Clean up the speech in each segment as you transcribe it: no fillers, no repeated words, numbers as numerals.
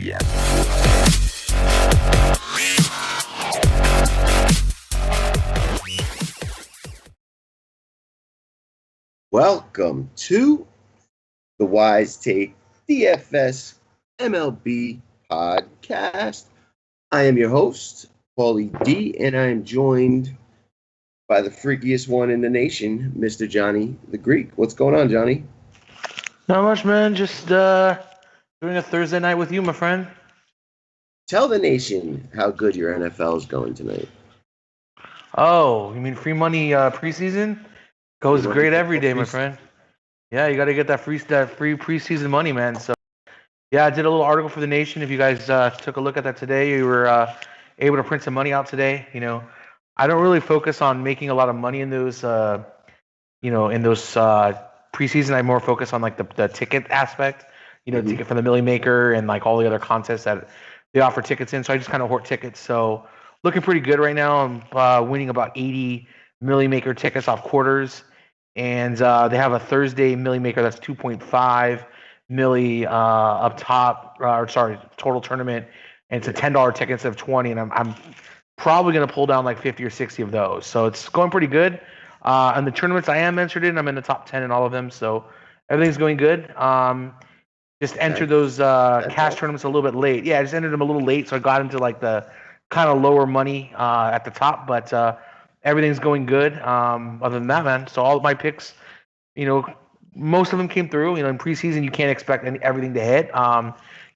Yeah. Welcome to the Wise Take DFS MLB podcast. I am your host, Paulie D, and I am joined by the freakiest one in the nation, Mr. Johnny the Greek. What's going on, Johnny? Not much, man. Just doing a Thursday night with you, my friend. Tell the nation how good your NFL is going tonight. Oh, you mean free money preseason? Goes great every day, my friend. Yeah, you got to get that free preseason money, man. So, yeah, I did a little article for the Nation. If you guys took a look at that today, you were able to print some money out today. You know, I don't really focus on making a lot of money in those, preseason. I more focus on like the ticket aspect. You know, ticket for the Millie Maker and like all the other contests that they offer tickets in. So I just kind of hoard tickets. So looking pretty good right now. I'm winning about 80 Millie Maker tickets off quarters. And they have a Thursday Millie Maker that's 2.5 milli up top, total tournament. And it's a $10 ticket instead of 20. And I'm probably going to pull down like 50 or 60 of those. So it's going pretty good. And the tournaments I am entered in, I'm in the top 10 in all of them. So everything's going good. Just entered those cash tournaments a little bit late. Yeah, I just entered them a little late. So I got into like the kind of lower money at the top. But everything's going good. Other than that, man. So all of my picks, most of them came through. In preseason, you can't expect everything to hit.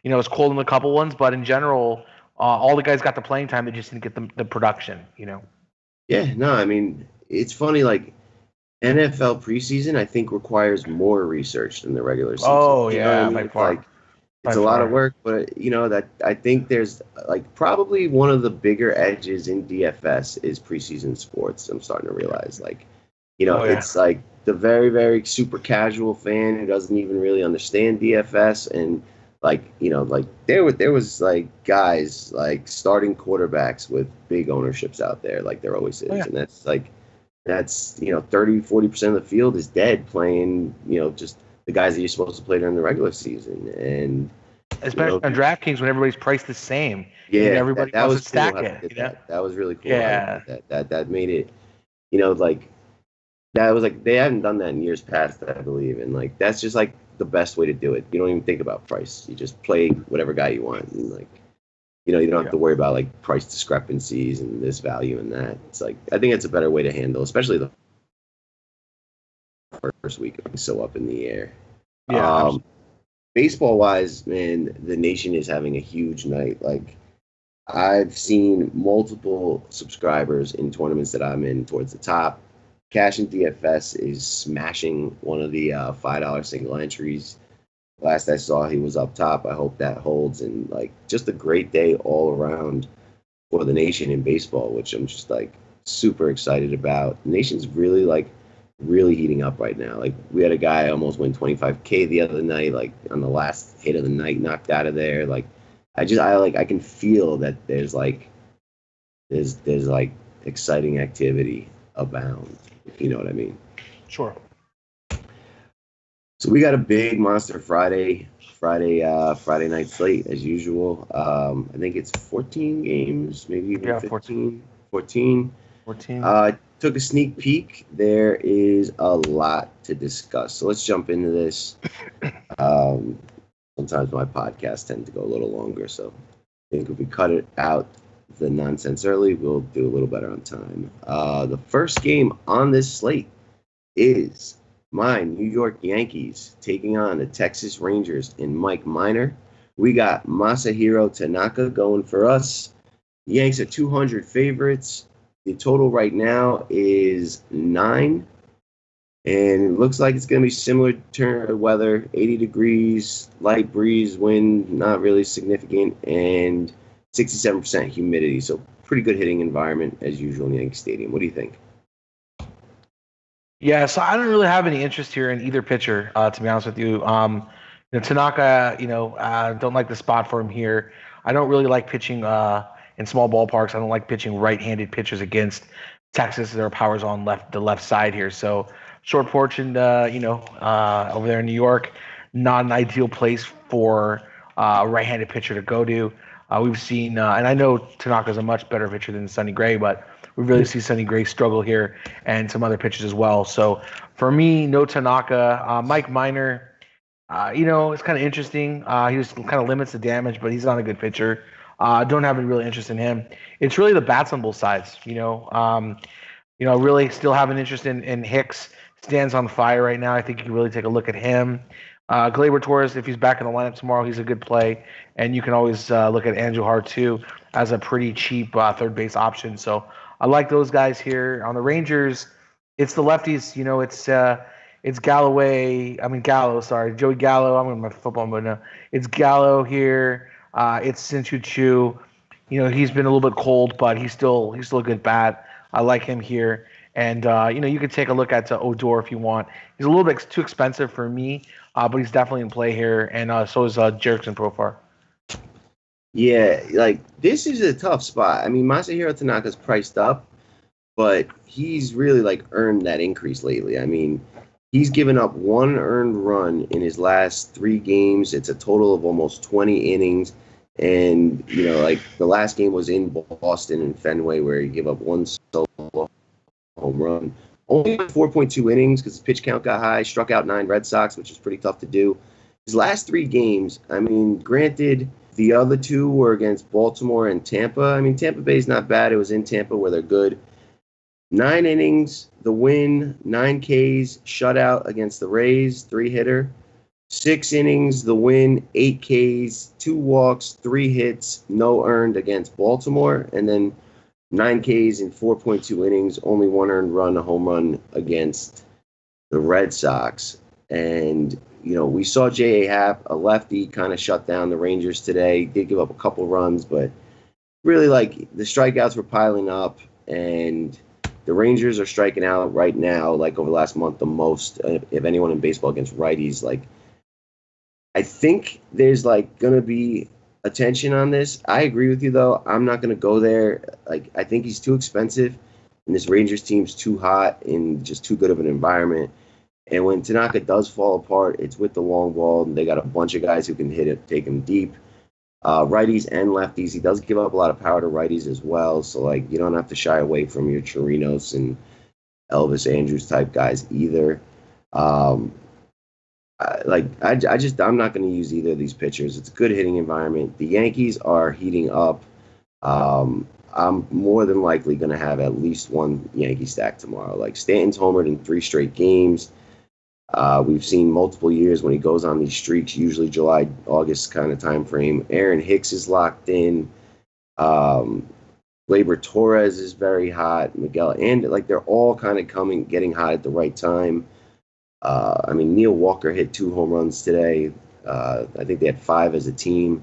It's cold in a couple ones, but in general, all the guys got the playing time. They just didn't get the production. Yeah, no, I mean, it's funny. Like NFL preseason, I think requires more research than the regular season. Oh yeah, by far. It's a lot of work, but that I think there's like probably one of the bigger edges in DFS is preseason sports. I'm starting to realize, it's like the very, very super casual fan who doesn't even really understand DFS, and there was like guys like starting quarterbacks with big ownerships out there, like there always is, and that's 30-40% of the field is dead playing, just the guys that you're supposed to play during the regular season. And especially on DraftKings when everybody's priced the same. Yeah, everybody that wants was to stack cool. it. That was really cool. Yeah. That made it, that was like they haven't done that in years past, I believe. And like that's just like the best way to do it. You don't even think about price. You just play whatever guy you want. And you don't have to worry about like price discrepancies and this value and that. It's like I think it's a better way to handle, especially the first week. It's so up in the air. Yeah. Baseball wise, man, the nation is having a huge night. Like I've seen multiple subscribers in tournaments that I'm in towards the top. Cash and DFS is smashing one of the $5 single entries. Last I saw, he was up top. I hope that holds, and like just a great day all around for the nation in baseball, which I'm just like super excited about. The nation's really heating up right now. Like we had a guy almost win 25K the other night, like on the last hit of the night, knocked out of there. Like I can feel that there's exciting activity abound, if you know what I mean. Sure. So we got a big Monster Friday night slate as usual. I think it's 14 games, maybe even 15. 14. Took a sneak peek. There is a lot to discuss. So let's jump into this. Sometimes my podcasts tend to go a little longer, so I think if we cut it out the nonsense early, we'll do a little better on time. The first game on this slate is my New York Yankees taking on the Texas Rangers in Mike Minor. We got Masahiro Tanaka going for us. The Yanks are 200 favorites. The total right now is 9. And it looks like it's going to be similar to weather, 80 degrees, light breeze, wind, not really significant, and 67% humidity. So pretty good hitting environment as usual in Yankee Stadium. What do you think? Yeah, so I don't really have any interest here in either pitcher, to be honest with you. Tanaka, don't like the spot for him here. I don't really like pitching in small ballparks. I don't like pitching right-handed pitchers against Texas. There are powers on the left side here. So short porch and over there in New York, not an ideal place for a right-handed pitcher to go to. We've seen, and I know Tanaka's a much better pitcher than Sonny Gray, but we really see Sonny Gray struggle here and some other pitchers as well. So for me, no Tanaka. Mike Minor, it's kind of interesting. He just kind of limits the damage, but he's not a good pitcher. Don't have any real interest in him. It's really the bats on both sides. Really still have an interest in Hicks. Stands on fire right now. I think you can really take a look at him. Gleyber Torres, if he's back in the lineup tomorrow, he's a good play. And you can always look at Andujar too as a pretty cheap third base option. So I like those guys here. On the Rangers, it's the lefties. It's Gallo. Sorry, Joey Gallo. I'm in my football mode now. It's Gallo here. It's Sin-Chu Chu. He's been a little bit cold, but he's still a good bat. I like him here. And, you could take a look at Odor if you want. He's a little bit too expensive for me, but he's definitely in play here. And so is Jerickson Profar. Yeah, this is a tough spot. I mean, Masahiro Tanaka's priced up, but he's really earned that increase lately. I mean, he's given up one earned run in his last 3 games. It's a total of almost 20 innings. And, the last game was in Boston and Fenway where he gave up one solo home run. Only 4.2 innings because his pitch count got high, struck out 9 Red Sox, which is pretty tough to do. His last 3 games, I mean, granted, the other 2 were against Baltimore and Tampa. I mean, Tampa Bay's not bad. It was in Tampa where they're good. 9 innings, the win, 9 Ks, shutout against the Rays, 3-hitter. 6 innings, the win, 8 Ks, 2 walks, 3 hits, no earned against Baltimore, and then 9 Ks in 4.2 innings, only 1 earned run, a home run against the Red Sox. And, we saw J.A. Happ, a lefty, kind of shut down the Rangers today. Did give up a couple runs, but really, the strikeouts were piling up, and the Rangers are striking out right now, over the last month, the most, if anyone in baseball against righties. I think there's going to be attention on this. I agree with you though. I'm not going to go there. I think he's too expensive, and this Rangers team's too hot and just too good of an environment. And when Tanaka does fall apart, it's with the long ball, and they got a bunch of guys who can hit it, take him deep. Righties and lefties. He does give up a lot of power to righties as well. So you don't have to shy away from your Chirinos and Elvis Andrus type guys either. I'm not going to use either of these pitchers. It's a good hitting environment. The Yankees are heating up. I'm more than likely going to have at least one Yankee stack tomorrow. Stanton's homered in 3 straight games. We've seen multiple years when he goes on these streaks, usually July, August kind of time frame. Aaron Hicks is locked in. Gleyber Torres is very hot. Miguel, and they're all kind of getting hot at the right time. Neil Walker hit 2 home runs today. I think they had 5 as a team.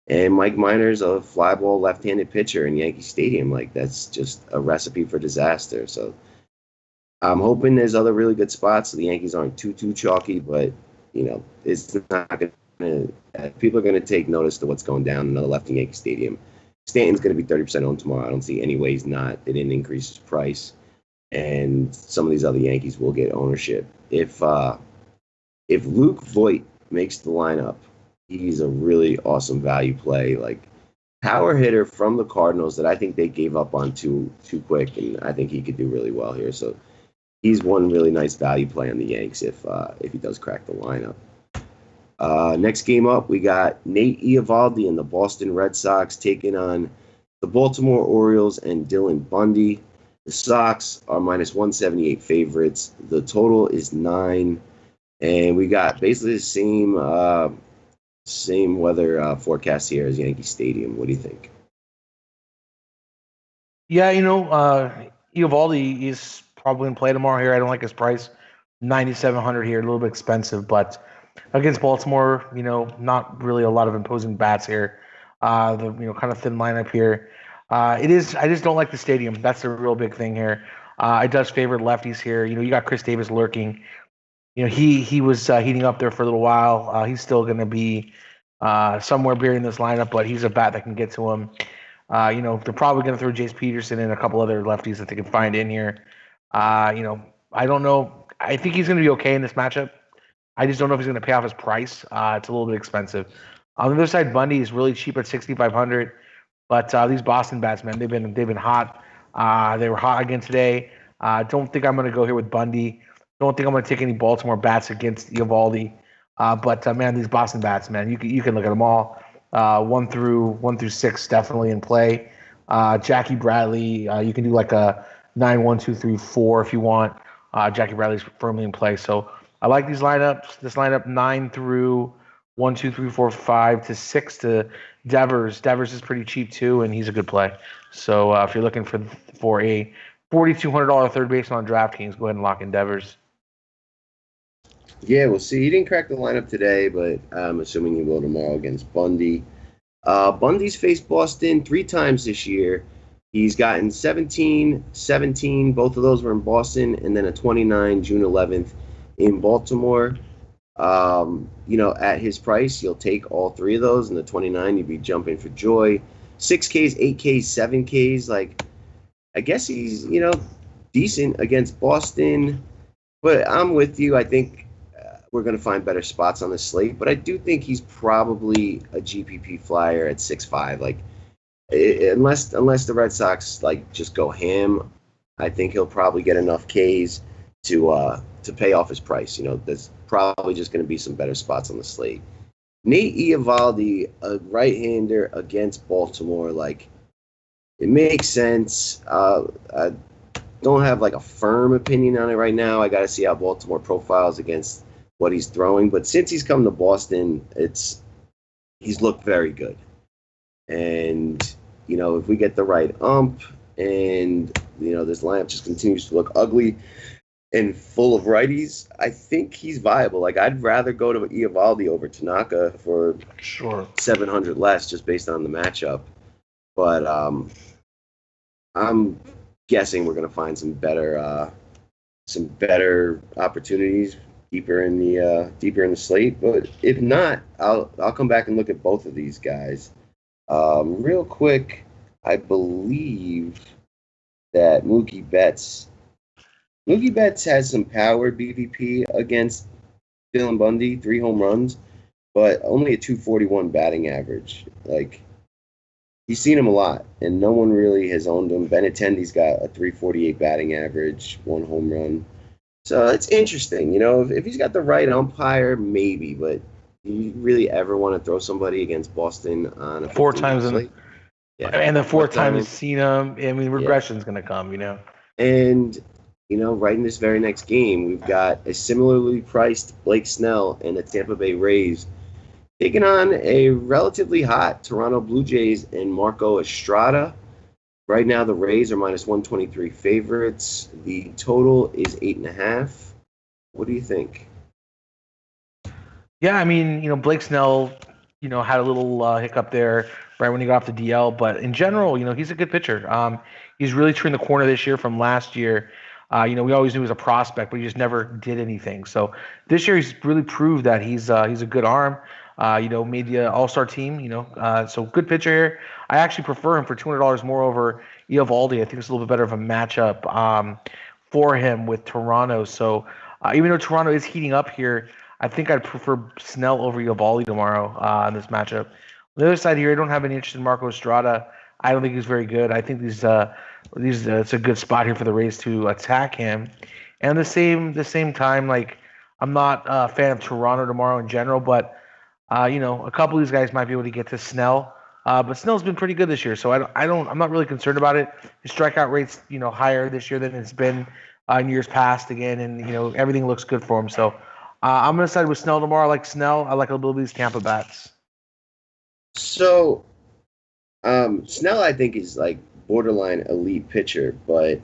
And Mike Minor's a fly ball left-handed pitcher in Yankee Stadium. That's just a recipe for disaster. So I'm hoping there's other really good spots so the Yankees aren't too chalky, but, it's not going to – people are going to take notice to what's going down in another left in Yankee Stadium. Stanton's going to be 30% owned tomorrow. I don't see any way he's not. They didn't increase his price. And some of these other Yankees will get ownership. If Luke Voit makes the lineup, he's a really awesome value play. Power hitter from the Cardinals that I think they gave up on too quick, and I think he could do really well here. So he's one really nice value play on the Yanks if he does crack the lineup. Next game up, we got Nate Eovaldi and the Boston Red Sox taking on the Baltimore Orioles and Dylan Bundy. The Sox are minus 178 favorites. The total is 9. And we got basically the same weather forecast here as Yankee Stadium. What do you think? Yeah, Eovaldi is probably in play tomorrow here. I don't like his price. 9,700 here, a little bit expensive, but against Baltimore, not really a lot of imposing bats here. The kind of thin lineup here. It is. I just don't like the stadium. That's the real big thing here. It does favor lefties here. You got Chris Davis lurking. He was heating up there for a little while. He's still going to be somewhere buried in this lineup, but he's a bat that can get to him. They're probably going to throw Jace Peterson and a couple other lefties that they can find in here. I don't know. I think he's going to be okay in this matchup. I just don't know if he's going to pay off his price. It's a little bit expensive. On the other side, Bundy is really cheap at 6,500. But these Boston bats, man, they've been hot. They were hot again today. Don't think I'm going to go here with Bundy. Don't think I'm going to take any Baltimore bats against Eovaldi. But man, these Boston bats, man, you can look at them all. One through six definitely in play. Jackie Bradley, you can do like a 9-1-2-3-4 if you want. Jackie Bradley's firmly in play. So I like these lineups. This lineup 9 through 1, 2, 3, 4, 5 to 6 to Devers. Devers is pretty cheap too, and he's a good play. So if you're looking for a $4,200 third baseman on DraftKings, go ahead and lock in Devers. Yeah, we'll see. He didn't crack the lineup today, but I'm assuming he will tomorrow against Bundy. Bundy's faced Boston 3 times this year. He's gotten 17, 17. Both of those were in Boston, and then a 29 June 11th in Baltimore. At his price, you'll take all 3 of those, and the 29, you'd be jumping for joy. 6Ks, 8Ks, 7Ks. Like, I guess he's, decent against Boston. But I'm with you. I think we're going to find better spots on the slate. But I do think he's probably a GPP flyer at 6.5. Like, unless the Red Sox, just go ham, I think he'll probably get enough Ks to pay off his price. There's probably just going to be some better spots on the slate. Nate Eovaldi, a right-hander against Baltimore, it makes sense. I don't have a firm opinion on it right now. I got to see how Baltimore profiles against what he's throwing. But since he's come to Boston, he's looked very good. And, if we get the right ump and, this lineup just continues to look ugly and full of righties, I think he's viable. I'd rather go to Eovaldi over Tanaka for sure 700 less just based on the matchup. But I'm guessing we're going to find some better opportunities deeper in the slate. But if not, I'll come back and look at both of these guys. Real quick, I believe that Mookie Betts has some power BVP against Dylan Bundy, 3 home runs, but only a 241 batting average. He's seen him a lot, and no one really has owned him. Benintendi's got a 348 batting average, 1 home run. So it's interesting. If he's got the right umpire, maybe, but do you really ever want to throw somebody against Boston on a 4 times slate? Yeah, and the 4 times he's seen him. I mean, regression's going to come, And, right in this very next game, we've got a similarly priced Blake Snell and the Tampa Bay Rays taking on a relatively hot Toronto Blue Jays and Marco Estrada. Right now, the Rays are minus 123 favorites. The total is 8.5. What do you think? Yeah, I mean, Blake Snell, had a little hiccup there right when he got off the DL, but in general, he's a good pitcher. He's really turned the corner this year from last year. We always knew he was a prospect, but he just never did anything. So this year, he's really proved that he's a good arm. Made the All-Star team. So good pitcher here. I actually prefer him for $200 more over Eovaldi. I think it's a little bit better of a matchup for him with Toronto. So even though Toronto is heating up here, I think I'd prefer Snell over Eovaldi tomorrow in this matchup. On the other side here, I don't have any interest in Marco Estrada. I don't think he's very good. I think it's a good spot here for the Rays to attack him. And at the same time, I'm not a fan of Toronto tomorrow in general, but a couple of these guys might be able to get to Snell. But Snell's been pretty good this year, so I'm not really concerned about it. His strikeout rate's higher this year than it's been in years past again, and everything looks good for him. So I'm gonna side with Snell tomorrow. I like Snell. I like a little bit of these Tampa bats. So Snell, I think, is borderline elite pitcher, but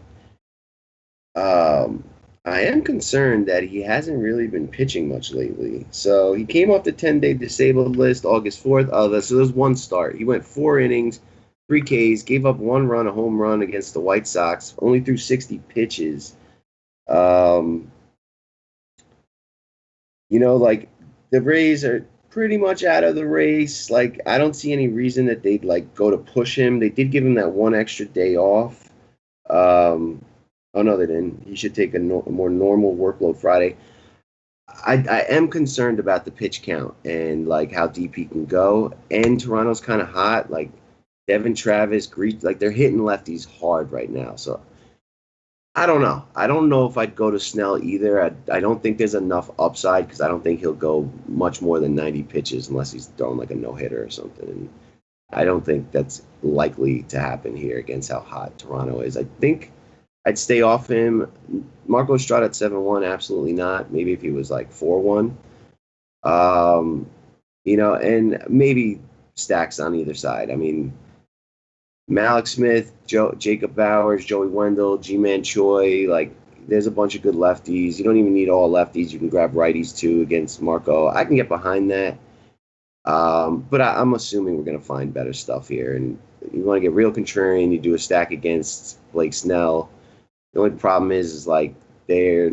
I am concerned that he hasn't really been pitching much lately. So he came off the 10-day disabled list August 4th. So there's one start. He went 4 innings, 3 Ks, gave up 1 run, a home run against the White Sox, only threw 60 pitches. The Rays are pretty much out of the race. I don't see any reason that they'd go to push him. They did give him that 1 extra day off. Oh, no, they didn't. He should take a more normal workload Friday. I am concerned about the pitch count and like how deep he can go. And Toronto's kind of hot. Like Devin Travis, like they're hitting lefties hard right now. So I don't know. I don't know if I'd go to Snell either. I don't think there's enough upside because I don't think he'll go much more than 90 pitches unless he's throwing like a no-hitter or something. And I don't think that's likely to happen here against how hot Toronto is. I think I'd stay off him. Marco Estrada at 7-1, absolutely not. Maybe if he was like 4-1. And maybe stacks on either side. I mean, Malik Smith, Jacob Bowers, Joey Wendell, G-Man Choi, like there's a bunch of good lefties. You don't even need all lefties. You can grab righties too against Marco. I can get behind that. But I'm assuming we're going to find better stuff here. And you want to get real contrarian, you do a stack against Blake Snell. The only problem is like they're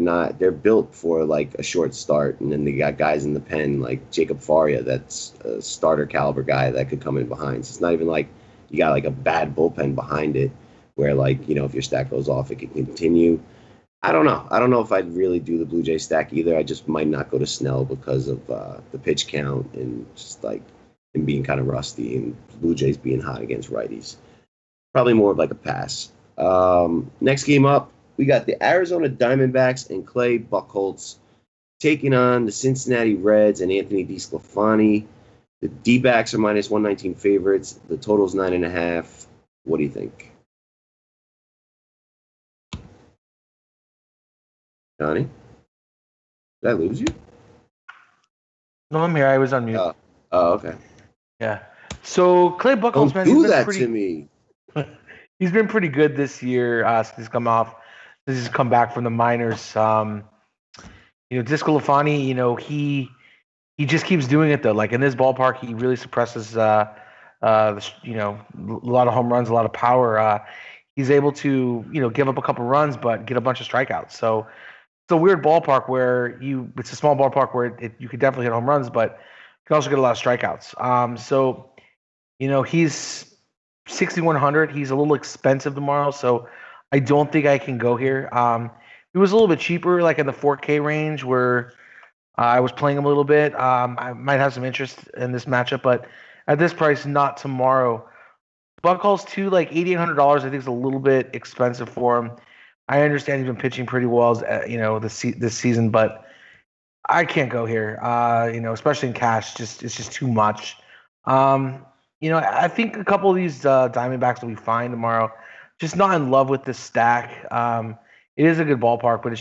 built for like a short start. And then they got guys in the pen like Jacob Faria, that's a starter caliber guy that could come in behind. So it's not even like you got like a bad bullpen behind it where like, if your stack goes off, it can continue. I don't know. I don't know if I'd really do the Blue Jay stack either. I just might not go to Snell because of the pitch count and just like him being kind of rusty and Blue Jays being hot against righties. Probably more of like a pass. Next game up, we got the Arizona Diamondbacks and Clay Buchholz taking on the Cincinnati Reds and Anthony DeSclafani. The D-backs are minus 119 favorites. The total's 9.5. What do you think? Johnny? Did I lose you? No, I'm here. I was on mute. Oh, okay. Yeah. So Clay Buchholz, man, do that to me. He's been pretty good this year. Since he's come back from the minors. DeSclafani, he just keeps doing it though. Like in this ballpark, he really suppresses a lot of home runs, a lot of power. He's able to give up a couple runs, but get a bunch of strikeouts. So it's a weird ballpark where it's a small ballpark where you could definitely hit home runs, but you can also get a lot of strikeouts. He's 6,100. He's a little expensive tomorrow, so I don't think I can go here. He was a little bit cheaper, like in the 4K range, where I was playing him a little bit. I might have some interest in this matchup, but at this price, not tomorrow. Buchholz too, like $8,800. I think is a little bit expensive for him. I understand he's been pitching pretty well, this season, but I can't go here. Especially in cash, it's just too much. I think a couple of these Diamondbacks will be fine tomorrow. Just not in love with this stack. It is a good ballpark, but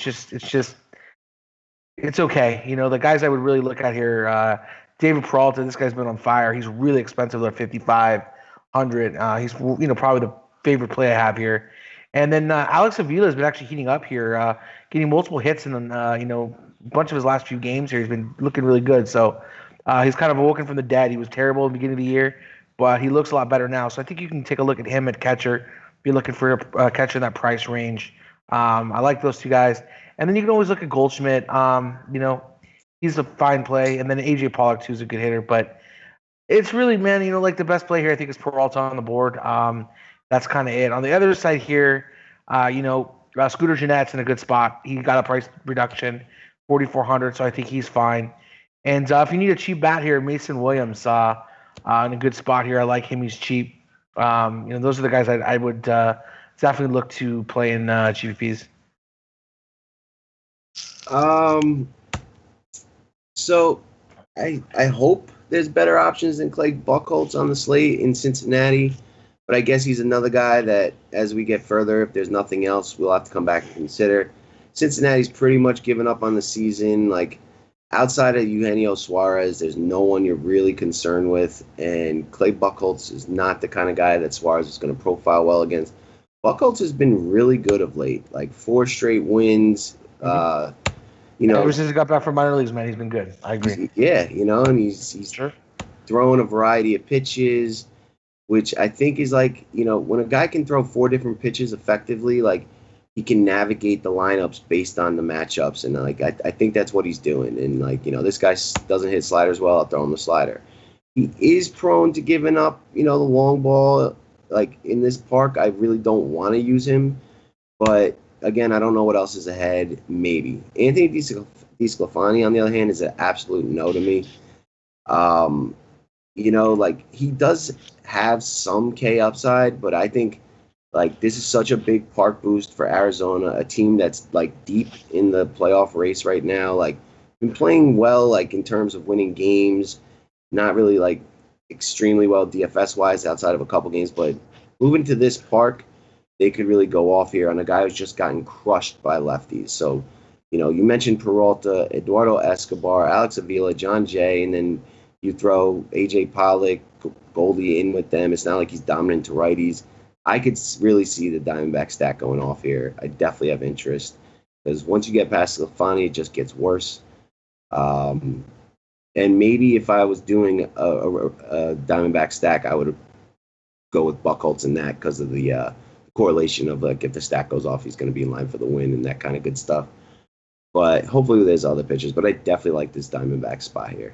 it's okay. The guys I would really look at here, David Peralta. This guy's been on fire. He's really expensive at 5,500. He's probably the favorite play I have here. And then Alex Avila has been actually heating up here, getting multiple hits in a bunch of his last few games here. He's been looking really good. So he's kind of awoken from the dead. He was terrible at the beginning of the year, but he looks a lot better now. So I think you can take a look at him at catcher. Be looking for a catcher in that price range. I like those two guys. And then you can always look at Goldschmidt. He's a fine play. And then AJ Pollock, too, is a good hitter. But it's really, man, the best play here I think is Peralta on the board. That's kind of it. On the other side here, Scooter Jeanette's in a good spot. He got a price reduction, 4,400, so I think he's fine. And if you need a cheap bat here, Mason Williams in a good spot here. I like him. He's cheap. Those are the guys I would definitely look to play in GPPs. So I hope there's better options than Clay Buchholz on the slate in Cincinnati, but I guess he's another guy that as we get further, if there's nothing else, we'll have to come back and consider. Cincinnati's pretty much given up on the season. Like outside of Eugenio Suarez, there's no one you're really concerned with, and Clay Buchholz is not the kind of guy that Suarez is going to profile well against. Buchholz has been really good of late, like 4 straight wins. Ever since he got back from minor leagues, man, he's been good. I agree. And he's sure throwing a variety of pitches, which I think is like, when a guy can throw 4 different pitches effectively, like he can navigate the lineups based on the matchups. And like, I think that's what he's doing. And like, this guy doesn't hit sliders well. I'll throw him the slider. He is prone to giving up, the long ball. Like in this park, I really don't want to use him, but again, I don't know what else is ahead. Maybe Anthony DeSclafani, on the other hand, is an absolute no to me. Like he does have some K upside, but I think like this is such a big park boost for Arizona, a team that's like deep in the playoff race right now. Like been playing well, like in terms of winning games, not really like extremely well DFS wise outside of a couple games, but moving to this park, they could really go off here on a guy who's just gotten crushed by lefties. So, you mentioned Peralta, Eduardo Escobar, Alex Avila, John Jay, and then you throw AJ Pollock, Goldie in with them. It's not like he's dominant to righties. I could really see the Diamondback stack going off here. I definitely have interest because once you get past Sclafani, it just gets worse. And maybe if I was doing a Diamondback stack, I would go with Buchholz in that because of the correlation of like if the stack goes off, he's going to be in line for the win and that kind of good stuff. But hopefully there's other pitchers. But I definitely like this Diamondback spot here.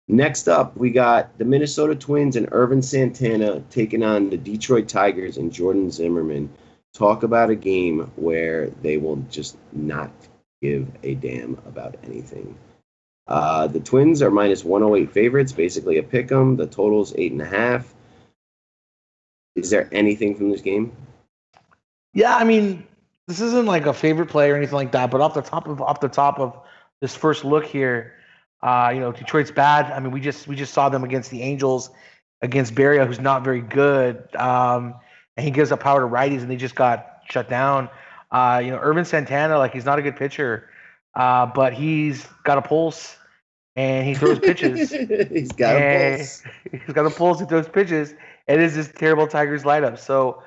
Next up, we got the Minnesota Twins and Irvin Santana taking on the Detroit Tigers and Jordan Zimmerman. Talk about a game where they will just not give a damn about anything. The Twins are minus 108 favorites, basically a pick 'em. The total's 8.5. Is there anything from this game? Yeah, I mean, this isn't like a favorite play or anything like that, but off the top of this first look here, Detroit's bad. I mean, we just saw them against the Angels, against Barria, who's not very good, and he gives up power to righties, and they just got shut down. Irvin Santana, like he's not a good pitcher, but he's got a pulse, and he throws pitches. He's got a pulse. He's got a pulse. He throws pitches. It is this terrible Tigers lineup. So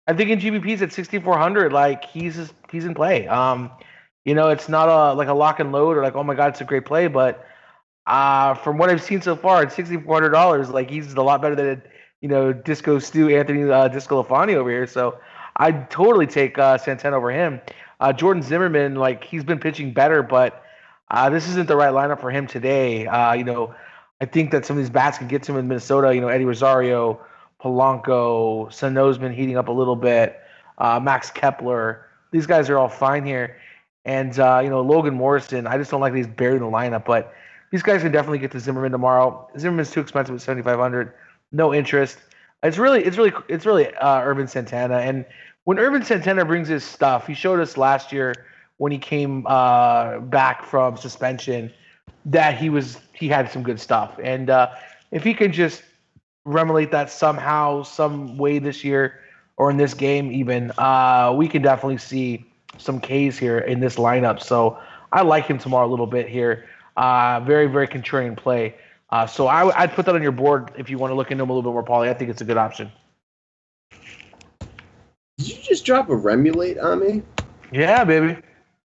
I think in GBP's at 6,400, like he's in play. It's not a lock and load or like, oh my God, it's a great play. But from what I've seen so far, at $6,400, like he's a lot better than Disco Stu Anthony DeSclafani over here. So I'd totally take Santana over him. Jordan Zimmerman, like he's been pitching better, but this isn't the right lineup for him today. I think that some of these bats can get to him in Minnesota. Eddie Rosario, Polanco, Sano's been heating up a little bit. Max Kepler, these guys are all fine here. And, Logan Morrison, I just don't like that he's buried in the lineup. But these guys can definitely get to Zimmerman tomorrow. Zimmerman's too expensive at 7,500. No interest. It's really Irvin Santana. And when Irvin Santana brings his stuff, he showed us last year when he came back from suspension that he had some good stuff. And if he can just remulate that somehow, some way this year or in this game even, we can definitely see some Ks here in this lineup. So I like him tomorrow a little bit here. Very, very contrarian play. So I'd put that on your board if you want to look into him a little bit more, Paulie. I think it's a good option. Did you just drop a remulate on me? Yeah, baby.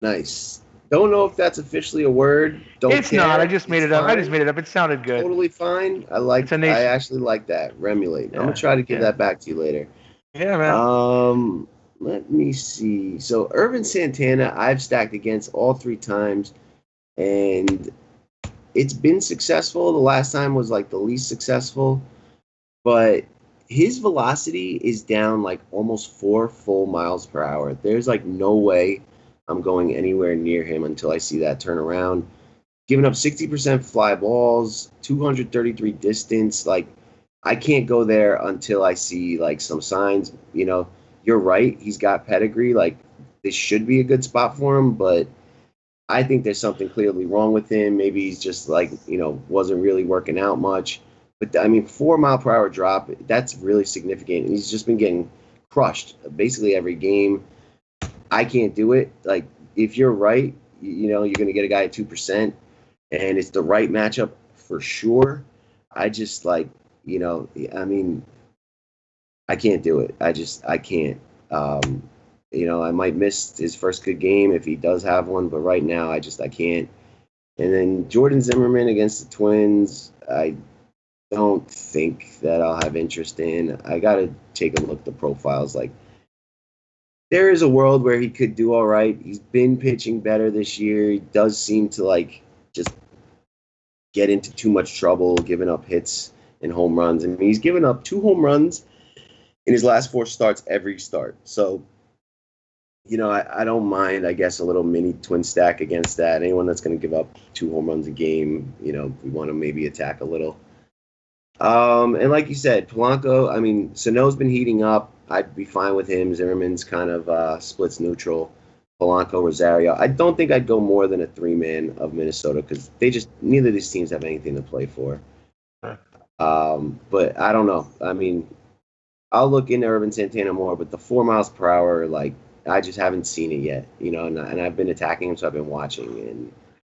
Nice. Don't know if that's officially a word. It's care. Not. I just made it up. It sounded good. Totally fine. I actually like that. Remulate. Yeah, I'm gonna try to give that back to you later. Yeah, man. Let me see. So Irvin Santana, I've stacked against all 3 times, and it's been successful. The last time was like the least successful, but his velocity is down like almost 4 full miles per hour. There's like no way I'm going anywhere near him until I see that turnaround. Giving up 60% fly balls, 233 distance. Like, I can't go there until I see like some signs. You're right. He's got pedigree. Like, this should be a good spot for him, but I think there's something clearly wrong with him. Maybe he's just like, wasn't really working out much. But I mean, 4 mile per hour drop, that's really significant. And he's just been getting crushed basically every game. I can't do it. Like, if you're right, you're going to get a guy at 2%, and it's the right matchup for sure. I just I can't do it. I can't. I might miss his first good game if he does have one, but right now I can't. And then Jordan Zimmerman against the Twins, I don't think that I'll have interest in. I got to take a look at the profiles. Like, there is a world where he could do all right. He's been pitching better this year. He does seem to just get into too much trouble, giving up hits and home runs. I mean, he's given up 2 home runs in his last 4 starts every start. So I don't mind, I guess, a little mini twin stack against that. Anyone that's going to give up 2 home runs a game, we want to maybe attack a little. And like you said, Polanco, I mean, Sano's been heating up. I'd be fine with him. Zimmerman's kind of splits neutral. Polanco, Rosario. I don't think I'd go more than a 3-man of Minnesota because neither of these teams have anything to play for. But I don't know. I mean, I'll look into Urban Santana more, but the 4 miles per hour, like, I just haven't seen it yet, and I've been attacking him, so I've been watching. And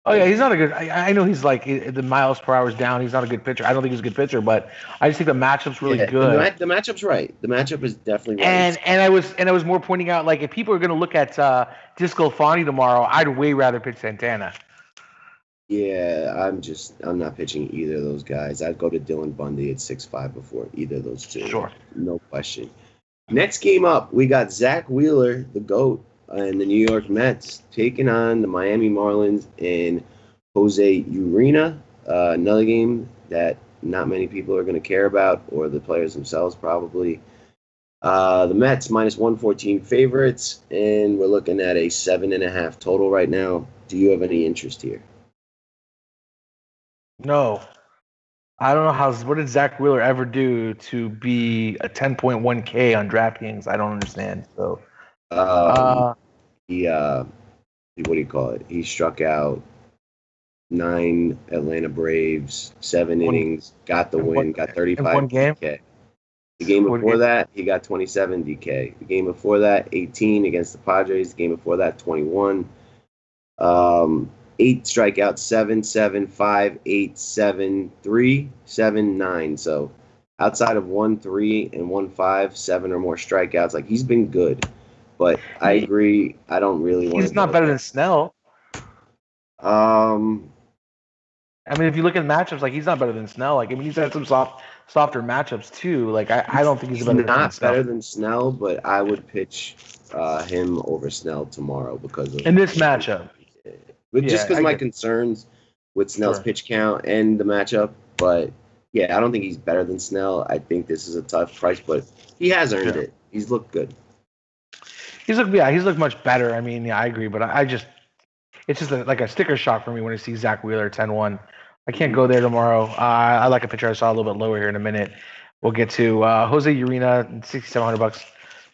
oh yeah, he's not a good. I know he's like the miles per hour is down. He's not a good pitcher. I don't think he's a good pitcher, but I just think the matchup's really good. The matchup's right. The matchup is definitely right. And I was more pointing out, like, if people are going to look at Disco Fani tomorrow, I'd way rather pitch Santana. Yeah, I'm not pitching either of those guys. I'd go to Dylan Bundy at 6'5" before either of those two. Sure. No question. Next game up, we got Zach Wheeler, the GOAT, and the New York Mets taking on the Miami Marlins and Jose Urena. Another game that not many people are going to care about, or the players themselves probably. The Mets minus 114 favorites, and we're looking at a 7.5 total right now. Do you have any interest here? No. I don't know what did Zach Wheeler ever do to be a 10.1K on DraftKings? I don't understand. So, he what do you call it? He struck out 9 Atlanta Braves, 7 innings, got the win, got 35 one game? DK. The game before that, he got 27 DK. The game before that, 18 against the Padres. The game before that, 21. 8 strikeouts, 7, 7, 5, 8, 7, 3, 7, 9. So outside of 1, 3, and 1, 5, 7 or more strikeouts, like, he's been good. But I agree, I don't really want to. He's not better than Snell. I mean, if you look at matchups, like, he's not better than Snell. Like, I mean, he's had some softer matchups too. Like, I don't think he's better than Snell, but I would pitch him over Snell tomorrow because of in this matchup. But just because my concerns with Snell's pitch count and the matchup. But yeah, I don't think he's better than Snell. I think this is a tough price, but he has earned it. He's looked good. He's looked much better. I mean, yeah, I agree, but it's just like a sticker shock for me when I see Zach Wheeler 10-1. I can't go there tomorrow. I like a pitcher I saw a little bit lower here in a minute. We'll get to Jose Urena, $6,700.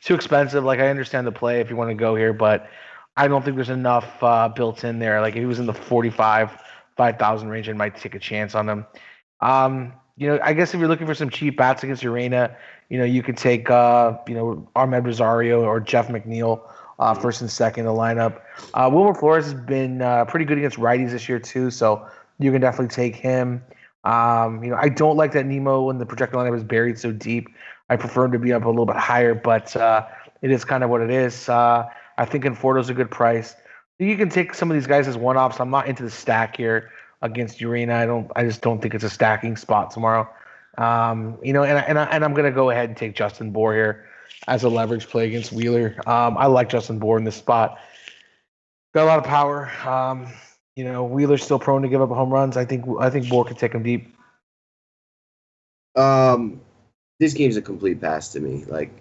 Too expensive. Like, I understand the play if you want to go here, but I don't think there's enough built in there. Like, if he was in the 5,000 range, I might take a chance on him. I guess if you're looking for some cheap bats against Urena, you can take Ahmed Rosario or Jeff McNeil first and second in the lineup. Wilmer Flores has been pretty good against righties this year too, so you can definitely take him. I don't like that Nemo when the projected lineup is buried so deep. I prefer him to be up a little bit higher, but it is kind of what it is. I think Conforto's a good price. You can take some of these guys as one-offs. I'm not into the stack here against Urena. I just don't think it's a stacking spot tomorrow. And I'm going to go ahead and take Justin Bour here as a leverage play against Wheeler. I like Justin Bour in this spot. Got a lot of power. Wheeler's still prone to give up home runs. I think Bour can take him deep. This game's a complete pass to me. Like,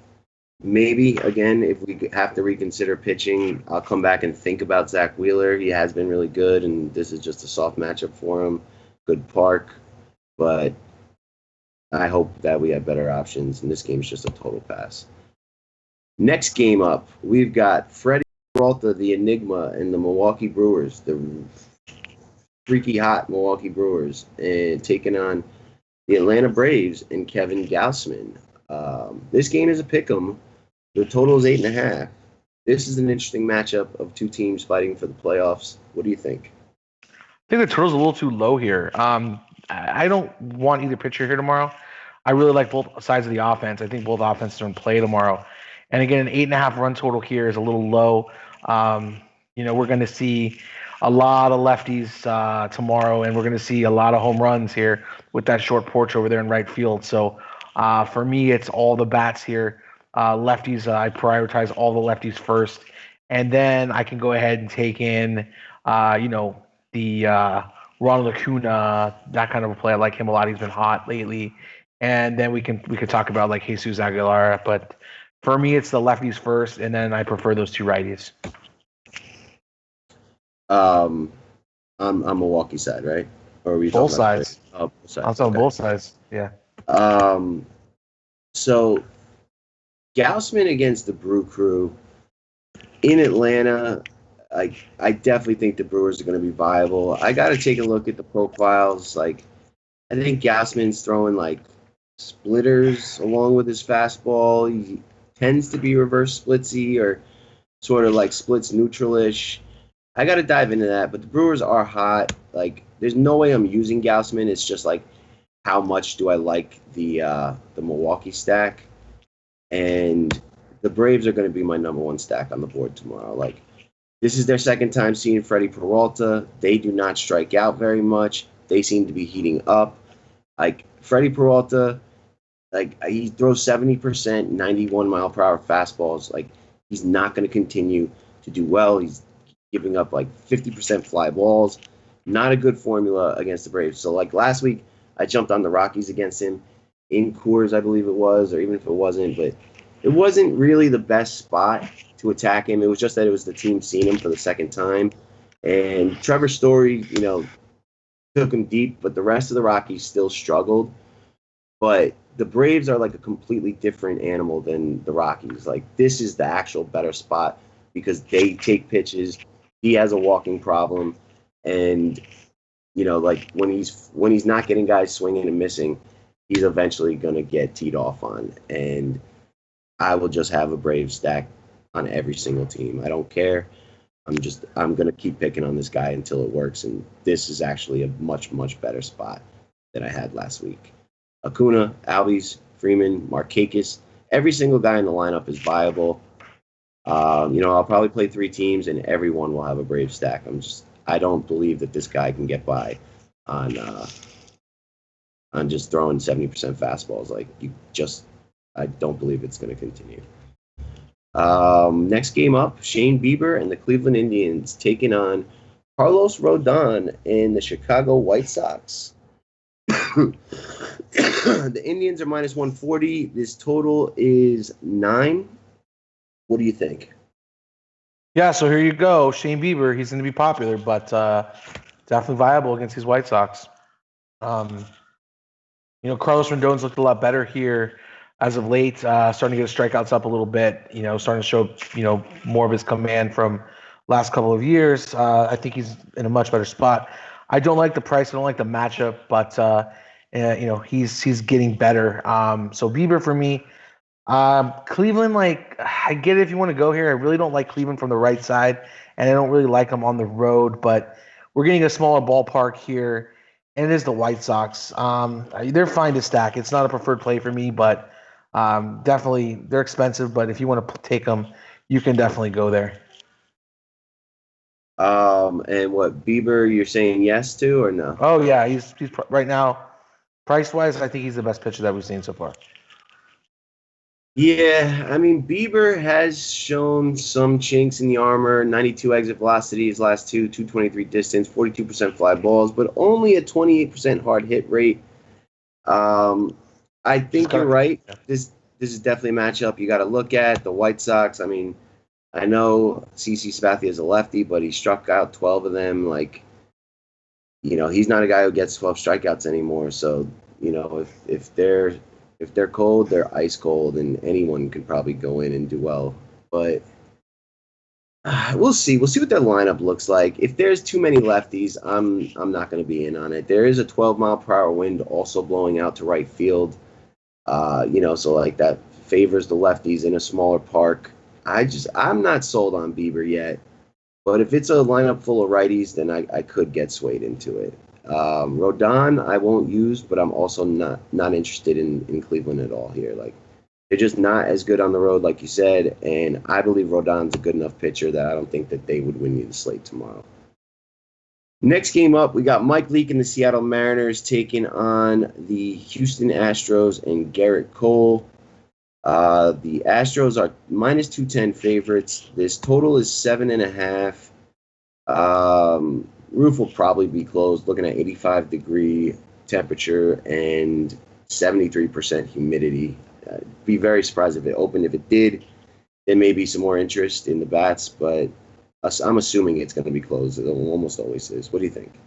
maybe, again, if we have to reconsider pitching, I'll come back and think about Zach Wheeler. He has been really good, and this is just a soft matchup for him. Good park. But I hope that we have better options, and this game's just a total pass. Next game up, we've got Freddie Peralta, the Enigma, and the Milwaukee Brewers, the freaky hot Milwaukee Brewers, and taking on the Atlanta Braves and Kevin Gausman. This game is a pick'em. The total is 8.5. This is an interesting matchup of two teams fighting for the playoffs. What do you think? I think the total's a little too low here. I don't want either pitcher here tomorrow. I really like both sides of the offense. I think both offenses are in play tomorrow. And again, an 8.5 run total here is a little low. We're going to see a lot of lefties tomorrow, and we're going to see a lot of home runs here with that short porch over there in right field. So for me, it's all the bats here. Lefties, I prioritize all the lefties first, and then I can go ahead and take in, the Ronald Acuna, that kind of a play. I like him a lot. He's been hot lately, and then we could talk about like Jesus Aguilar, but For me, it's the lefties first, and then I prefer those two righties. On Milwaukee side, right? Or are we Both talking about sides. both sides? I'm talking both sides. Yeah. So Gausman against the Brew Crew in Atlanta. I definitely think the Brewers are going to be viable. I got to take a look at the profiles. Like, I think Gausman's throwing like splitters along with his fastball. He tends to be reverse splitsy or sort of like splits neutral-ish. I got to dive into that, but the Brewers are hot. Like, there's no way I'm using Gausman. It's just like, how much do I like the Milwaukee stack? And the Braves are going to be my number one stack on the board tomorrow. Like, this is their second time seeing Freddie Peralta. They do not strike out very much. They seem to be heating up. Like, Freddie Peralta, like, he throws 70%, 91 mile per hour fastballs. Like, he's not going to continue to do well. He's giving up like 50% fly balls. Not a good formula against the Braves. So, like, last week, I jumped on the Rockies against him in Coors, I believe it was, or even if it wasn't, but it wasn't really the best spot to attack him. It was just that it was the team seeing him for the second time. And Trevor Story, took him deep, but the rest of the Rockies still struggled. But the Braves are like a completely different animal than the Rockies. Like, this is the actual better spot because they take pitches. He has a walking problem. And, like when he's not getting guys swinging and missing, he's eventually going to get teed off on. And I will just have a Brave stack on every single team. I don't care. I'm going to keep picking on this guy until it works. And this is actually a much, much better spot than I had last week. Acuna, Albies, Freeman, Markakis, every single guy in the lineup is viable. I'll probably play 3 teams and everyone will have a Brave stack. I don't believe that this guy can get by on just throwing 70% fastballs. Like, I don't believe it's going to continue. Next game up, Shane Bieber and the Cleveland Indians taking on Carlos Rodon and the Chicago White Sox. The Indians are minus 140. This total is 9. What do you think? Yeah, so here you go. Shane Bieber, he's going to be popular, but definitely viable against these White Sox. Carlos Rodon's looked a lot better here as of late, starting to get his strikeouts up a little bit, starting to show, more of his command from last couple of years. I think he's in a much better spot. I don't like the price. I don't like the matchup, but, he's getting better. So Bieber for me. Cleveland, like, I get it if you want to go here. I really don't like Cleveland from the right side, and I don't really like them on the road, but we're getting a smaller ballpark here, and it is the White Sox. They're fine to stack. It's not a preferred play for me, but definitely they're expensive, but if you want to take them, you can definitely go there. And what, Bieber, you're saying yes to or no? Oh, yeah, he's right now, price-wise, I think he's the best pitcher that we've seen so far. Yeah, I mean, Bieber has shown some chinks in the armor. 92 exit velocity his last 223 distance, 42% fly balls, but only a 28% hard hit rate. I think you're right. This is definitely a matchup you got to look at. The White Sox, I mean, I know CC Sabathia is a lefty, but he struck out 12 of them. Like, he's not a guy who gets 12 strikeouts anymore. So, if they're cold, they're ice cold, and anyone can probably go in and do well. But we'll see. We'll see what their lineup looks like. If there's too many lefties, I'm not going to be in on it. There is a 12 mile per hour wind also blowing out to right field. So like that favors the lefties in a smaller park. I'm not sold on Bieber yet. But if it's a lineup full of righties, then I could get swayed into it. Rodon I won't use, but I'm also not interested in Cleveland at all here. Like, they're just not as good on the road, like you said, and I believe Rodon's a good enough pitcher that I don't think that they would win you the slate tomorrow. Next game up, we got Mike Leake and the Seattle Mariners taking on the Houston Astros and Garrett Cole. The Astros are minus 210 favorites. This total is 7.5. Roof will probably be closed, looking at 85-degree temperature and 73% humidity. be very surprised if it opened. If it did, there may be some more interest in the bats, but I'm assuming it's going to be closed. It almost always is. What do you think?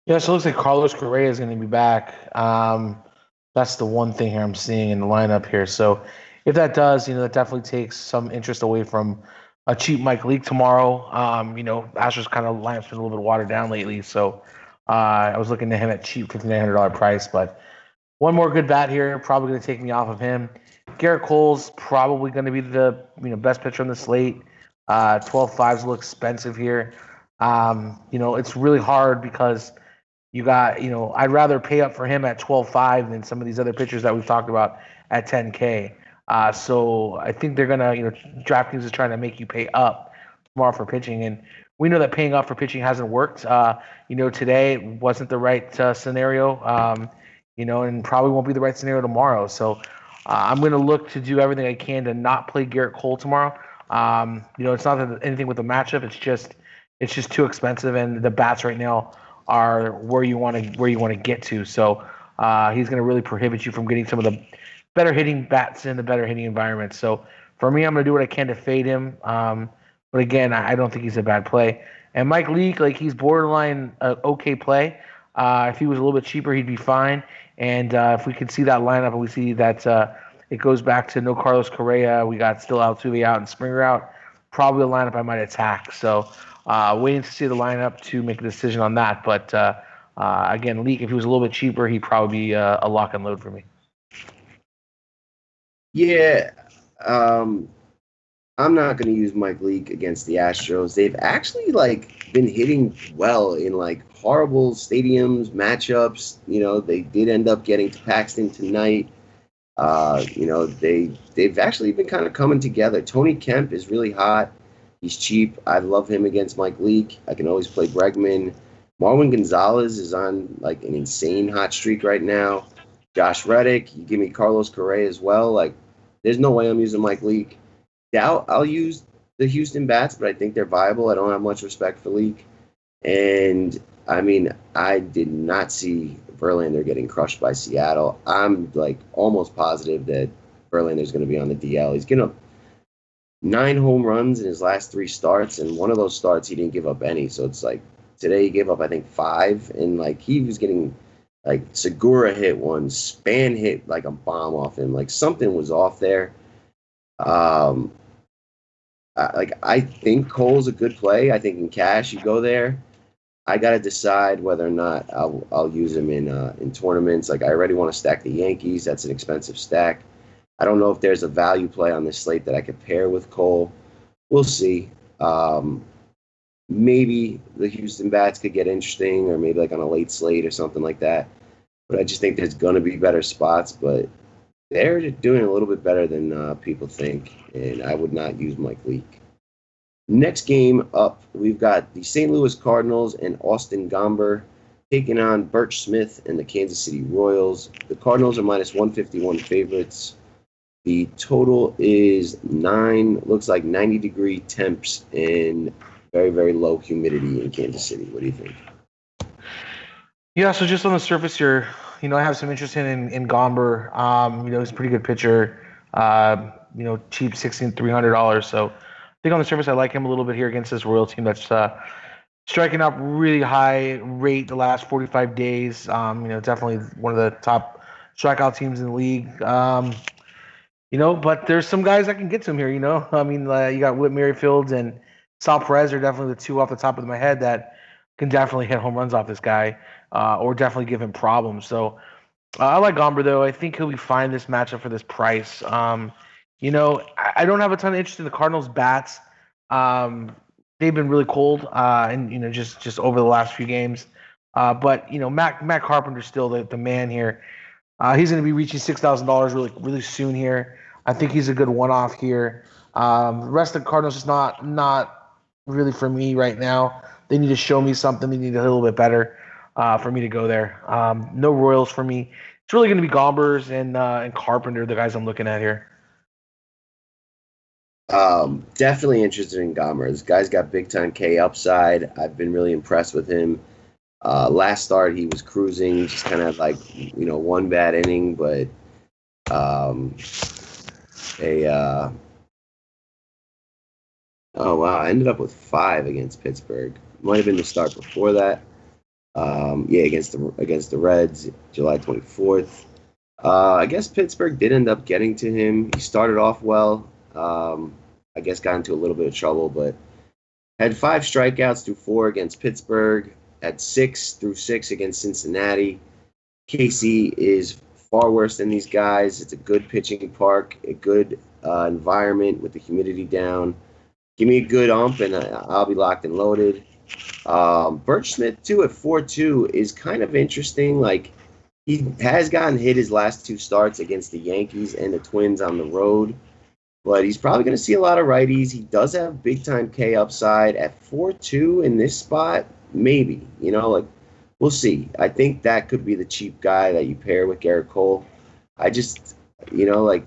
Yeah, so it looks like Carlos Correa is going to be back. That's the one thing here I'm seeing in the lineup here. So if that does, that definitely takes some interest away from a cheap Mike Leake tomorrow. Astros kind of lineup's been a little bit watered down lately, so I was looking at him at cheap $5,900 price, but one more good bat here, probably going to take me off of him. Garrett Cole's probably going to be the best pitcher on the slate. 12.5's a little expensive here. It's really hard because you got, I'd rather pay up for him at 12.5 than some of these other pitchers that we've talked about at 10K. So I think they're gonna, DraftKings is trying to make you pay up tomorrow for pitching, and we know that paying up for pitching hasn't worked. Today wasn't the right scenario. And probably won't be the right scenario tomorrow. So I'm going to look to do everything I can to not play Garrett Cole tomorrow. It's not that anything with the matchup. It's just too expensive, and the bats right now are where you want to get to. So he's going to really prohibit you from getting some of the better hitting bats in the better hitting environment. So for me, I'm going to do what I can to fade him. But again, I don't think he's a bad play. And Mike Leake, he's borderline okay play. If he was a little bit cheaper, he'd be fine. And if we can see that lineup and we see that it goes back to no Carlos Correa, we got still Altuve out and Springer out, probably a lineup I might attack. So waiting to see the lineup to make a decision on that. But again, Leake, if he was a little bit cheaper, he'd probably be a lock and load for me. Yeah, I'm not going to use Mike Leake against the Astros. They've actually been hitting well in horrible stadiums, matchups. They did end up getting to Paxton tonight. They've actually been kind of coming together. Tony Kemp is really hot. He's cheap. I love him against Mike Leake. I can always play Bregman. Marwin Gonzalez is on an insane hot streak right now. Josh Reddick. You give me Carlos Correa as well. There's no way I'm using Mike Leake. Yeah, I'll use the Houston bats, but I think they're viable. I don't have much respect for Leake. And, I did not see Verlander getting crushed by Seattle. I'm, almost positive that Verlander's going to be on the DL. He's getting up 9 home runs in his last 3 starts, and one of those starts he didn't give up any. So it's today he gave up, I think, 5, and, he was getting, Segura hit one, Span hit, a bomb off him. Something was off there. I think Cole's a good play. I think in cash you go there. I got to decide whether or not I'll use him in tournaments. I already want to stack the Yankees. That's an expensive stack. I don't know if there's a value play on this slate that I could pair with Cole. We'll see. Maybe the Houston bats could get interesting, or maybe on a late slate or something like that. But I just think there's going to be better spots. But they're doing a little bit better than people think, and I would not use Mike Leake. Next game up, we've got the St. Louis Cardinals and Austin Gomber taking on Birch Smith and the Kansas City Royals. The Cardinals are minus 151 favorites. The total is 9, looks like 90-degree temps and very, very low humidity in Kansas City. What do you think? Yeah, so just on the surface here, I have some interest in Gomber. He's a pretty good pitcher. Cheap $1,600. So I think on the surface I like him a little bit here against this Royal team that's striking out really high rate the last 45 days. Definitely one of the top strikeout teams in the league. But there's some guys that can get to him here. You got Whit Merrifield and Sal Perez are definitely the two off the top of my head that can definitely hit home runs off this guy. Or definitely give him problems. So I like Gomber, though. I think he'll be fine this matchup for this price. I don't have a ton of interest in the Cardinals' bats. They've been really cold, and just over the last few games. But Matt Carpenter's still the man here. He's going to be reaching $6,000 really soon here. I think he's a good one-off here. The rest of the Cardinals is not really for me right now. They need to show me something. They need a little bit better. For me to go there. No Royals for me. It's really going to be Gombers and Carpenter, the guys I'm looking at here. Definitely interested in Gomber. This guy's got big-time K upside. I've been really impressed with him. Last start, he was cruising, just kind of one bad inning, but Um, oh wow, I ended up with 5 against Pittsburgh. Might have been the start before that. Yeah, against the Reds, July 24th. I guess Pittsburgh did end up getting to him. He started off well. I guess got into a little bit of trouble, but had 5 strikeouts through 4 against Pittsburgh. Had 6 through 6 against Cincinnati. KC is far worse than these guys. It's a good pitching park, a good environment with the humidity down. Give me a good ump, and I'll be locked and loaded. Birch Smith, too, at 4-2 is kind of interesting. Like, he has gotten hit his last 2 starts against the Yankees and the Twins on the road, but he's probably going to see a lot of righties. He does have big-time K upside. At 4-2 in this spot, maybe. Like, we'll see. I think that could be the cheap guy that you pair with Garrett Cole. I just, like,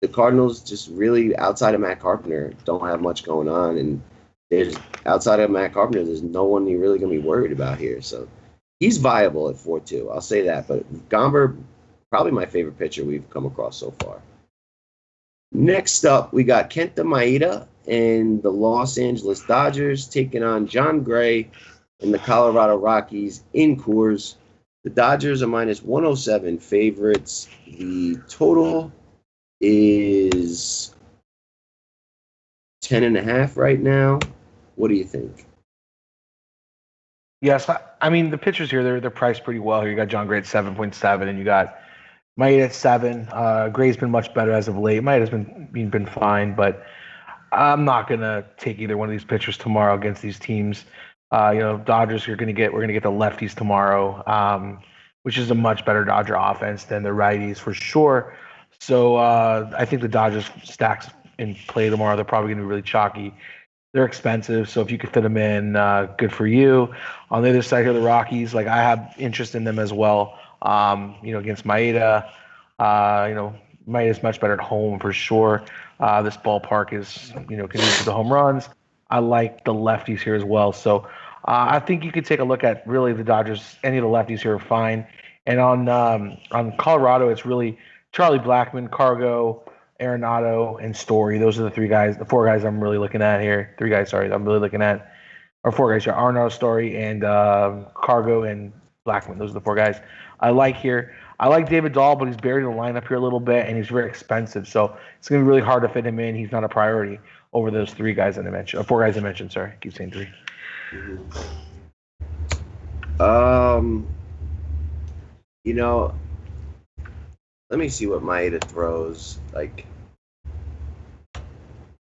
the Cardinals just really, outside of Matt Carpenter, don't have much going on, and outside of Matt Carpenter, there's no one you're really going to be worried about here. So he's viable at 4-2. I'll say that. But Gomber, probably my favorite pitcher we've come across so far. Next up, we got Kenta Maeda and the Los Angeles Dodgers taking on John Gray and the Colorado Rockies in Coors. The Dodgers are minus 107 favorites. The total is 10.5 right now. What do you think? Yes, I mean the pitchers here they're priced pretty well here. You got John Gray at 7.7, and you got Maeda at 7. Gray's been much better as of late. Maeda's been fine, but I'm not gonna take either one of these pitchers tomorrow against these teams. Dodgers we're gonna get the lefties tomorrow, which is a much better Dodger offense than the righties for sure. So I think the Dodgers stacks in play tomorrow. They're probably gonna be really chalky. They're expensive, so if you could fit them in, good for you. On the other side here, the Rockies, like I have interest in them as well. Against Maeda, Maeda's much better at home for sure. This ballpark is, conducive to home runs. I like the lefties here as well, so I think you could take a look at really the Dodgers. Any of the lefties here are fine, and on Colorado, it's really Charlie Blackmon, Cargo, Arenado, and Story. Those are the 4 guys I'm really looking at here. 3 guys, sorry, I'm really looking at. Or 4 guys here, Arenado, Story, and Cargo, and Blackmon. Those are the 4 guys I like here. I like David Dahl, but he's buried in the lineup here a little bit, and he's very expensive. So it's going to be really hard to fit him in. He's not a priority over those 3 guys that I mentioned. Or 4 guys I mentioned, sorry. I keep saying 3. Let me see what Maeda throws.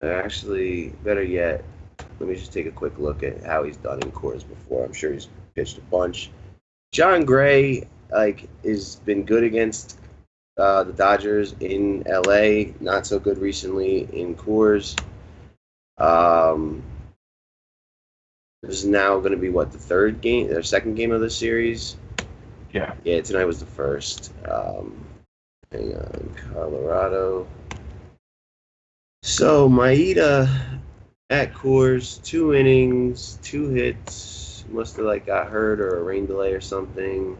Actually, better yet, let me just take a quick look at how he's done in Coors before. I'm sure he's pitched a bunch. John Gray, has been good against the Dodgers in LA. Not so good recently in Coors. This is now going to be the second game of the series. Yeah. Yeah, tonight was the first. Hang on, Colorado. So Maeda at Coors, 2 innings, 2 hits. Must have got hurt or a rain delay or something.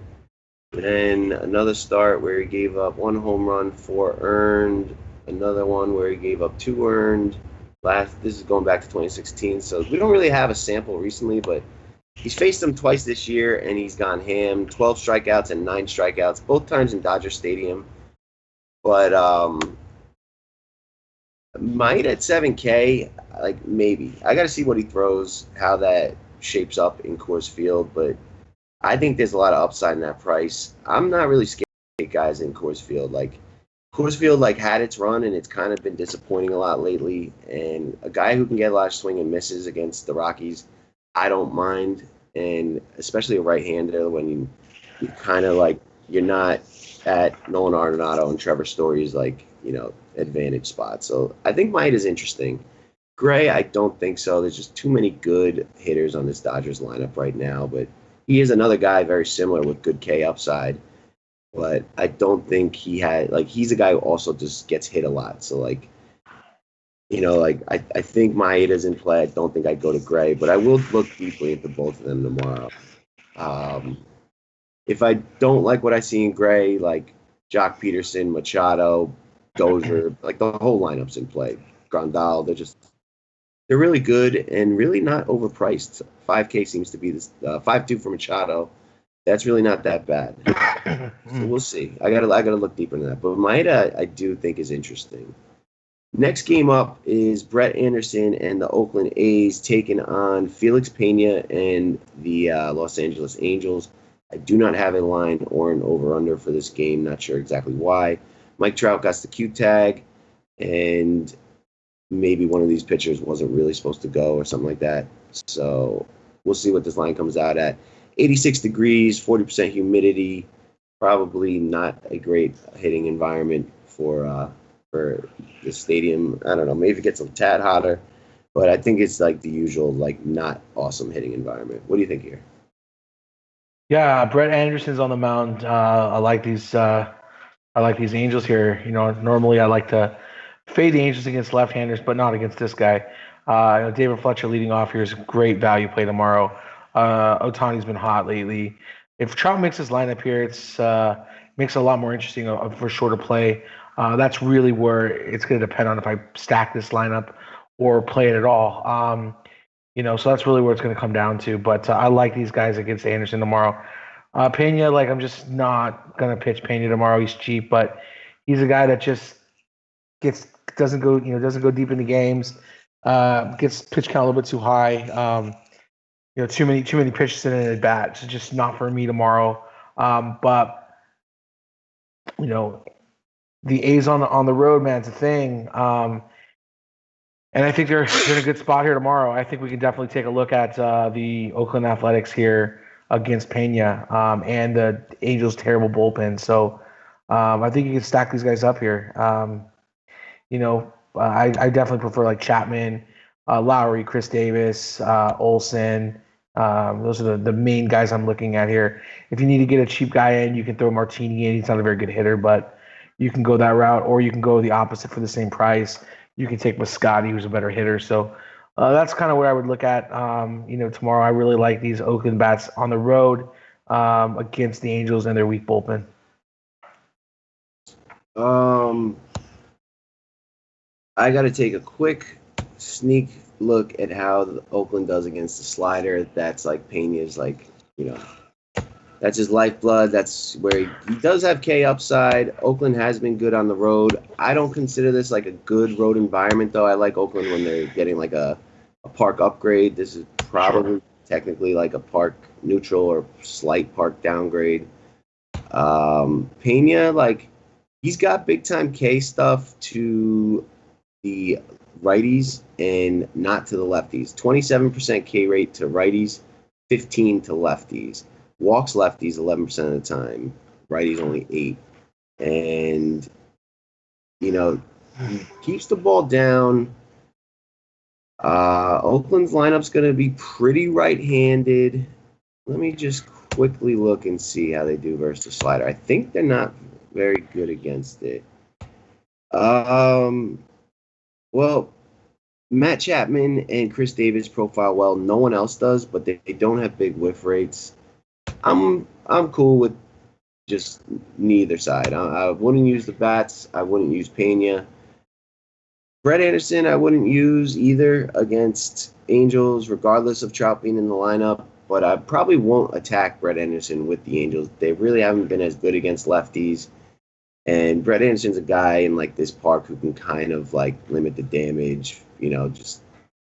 And then another start where he gave up 1 home run, 4 earned. Another one where he gave up 2 earned. This is going back to 2016, so we don't really have a sample recently, but he's faced them twice this year, and he's gone ham. 12 strikeouts and 9 strikeouts, both times in Dodger Stadium. But Maeda at 7K, maybe. I got to see what he throws, how that shapes up in Coors Field, but I think there's a lot of upside in that price. I'm not really scared of guys in Coors Field. Coors Field had its run, and it's kind of been disappointing a lot lately. And a guy who can get a lot of swing and misses against the Rockies, I don't mind. And especially a right-hander when you kind of you're not at Nolan Arenado and Trevor Story's advantage spot. So I think Maeda is interesting. Gray, I don't think so. There's just too many good hitters on this Dodgers lineup right now. But he is another guy very similar with good K upside. But I don't think he had he's a guy who also just gets hit a lot. So I think Maeda's in play. I don't think I'd go to Gray, but I will look deeply into both of them tomorrow. If I don't like what I see in Gray, Jock Peterson, Machado, Dozier, like the whole lineup's in play. Grandal, they're really good and really not overpriced. 5K seems to be this 5.2 for Machado. That's really not that bad. So we'll see. I gotta look deeper into that. But Maeda, I do think is interesting. Next game up is Brett Anderson and the Oakland A's taking on Felix Pena and the Los Angeles Angels. I do not have a line or an over-under for this game. Not sure exactly why. Mike Trout got the Q tag, and maybe one of these pitchers wasn't really supposed to go or something like that. So we'll see what this line comes out at. 86 degrees, 40% humidity. Probably not a great hitting environment for the stadium. I don't know. Maybe it gets a tad hotter, but I think it's like the usual, like not awesome hitting environment. What do you think here? Yeah, Brett Anderson's on the mound. I like these Angels here. Normally I like to fade the Angels against left-handers, but not against this guy. David Fletcher leading off here is a great value play tomorrow. Ohtani's been hot lately. If Trout makes his lineup here, it's makes it a lot more interesting for shorter play. That's really where it's going to depend on if I stack this lineup or play it at all. So that's really where it's going to come down to. But I like these guys against Anderson tomorrow. Pena, I'm just not going to pitch Pena tomorrow. He's cheap, but he's a guy that just doesn't go deep into games. Gets pitch count a little bit too high. Too many pitches in at bat. It's just not for me tomorrow. But the A's on the road, man, it's a thing. And I think they're in a good spot here tomorrow. I think we can definitely take a look at the Oakland Athletics here against Pena and the Angels' terrible bullpen. So I think you can stack these guys up here. I definitely prefer like Chapman, Lowry, Chris Davis, Olsen. Those are the main guys I'm looking at here. If you need to get a cheap guy in, you can throw Martini in. He's not a very good hitter, but you can go that route, or you can go the opposite for the same price. You can take Muscati, who's a better hitter. So that's kind of where I would look at. Tomorrow I really like these Oakland bats on the road against the Angels and their weak bullpen. I got to take a quick sneak look at how Oakland does against the slider. That's like Pena's that's his lifeblood. That's where he does have K upside. Oakland has been good on the road. I don't consider this like a good road environment, though. I like Oakland when they're getting like a park upgrade. This is probably technically like a park neutral or slight park downgrade. Pena, he's got big time K stuff to the righties and not to the lefties. 27% K rate to righties, 15 to lefties. Walks lefties 11% of the time. Righties only 8. And, he keeps the ball down. Oakland's lineup's going to be pretty right-handed. Let me just quickly look and see how they do versus the slider. I think they're not very good against it. Well, Matt Chapman and Chris Davis profile well. No one else does, but they don't have big whiff rates. I'm cool with just neither side. I wouldn't use the bats. I wouldn't use Pena. Brett Anderson, I wouldn't use either against Angels, regardless of Trout being in the lineup. But I probably won't attack Brett Anderson with the Angels. They really haven't been as good against lefties. And Brett Anderson's a guy in this park who can kind of limit the damage, just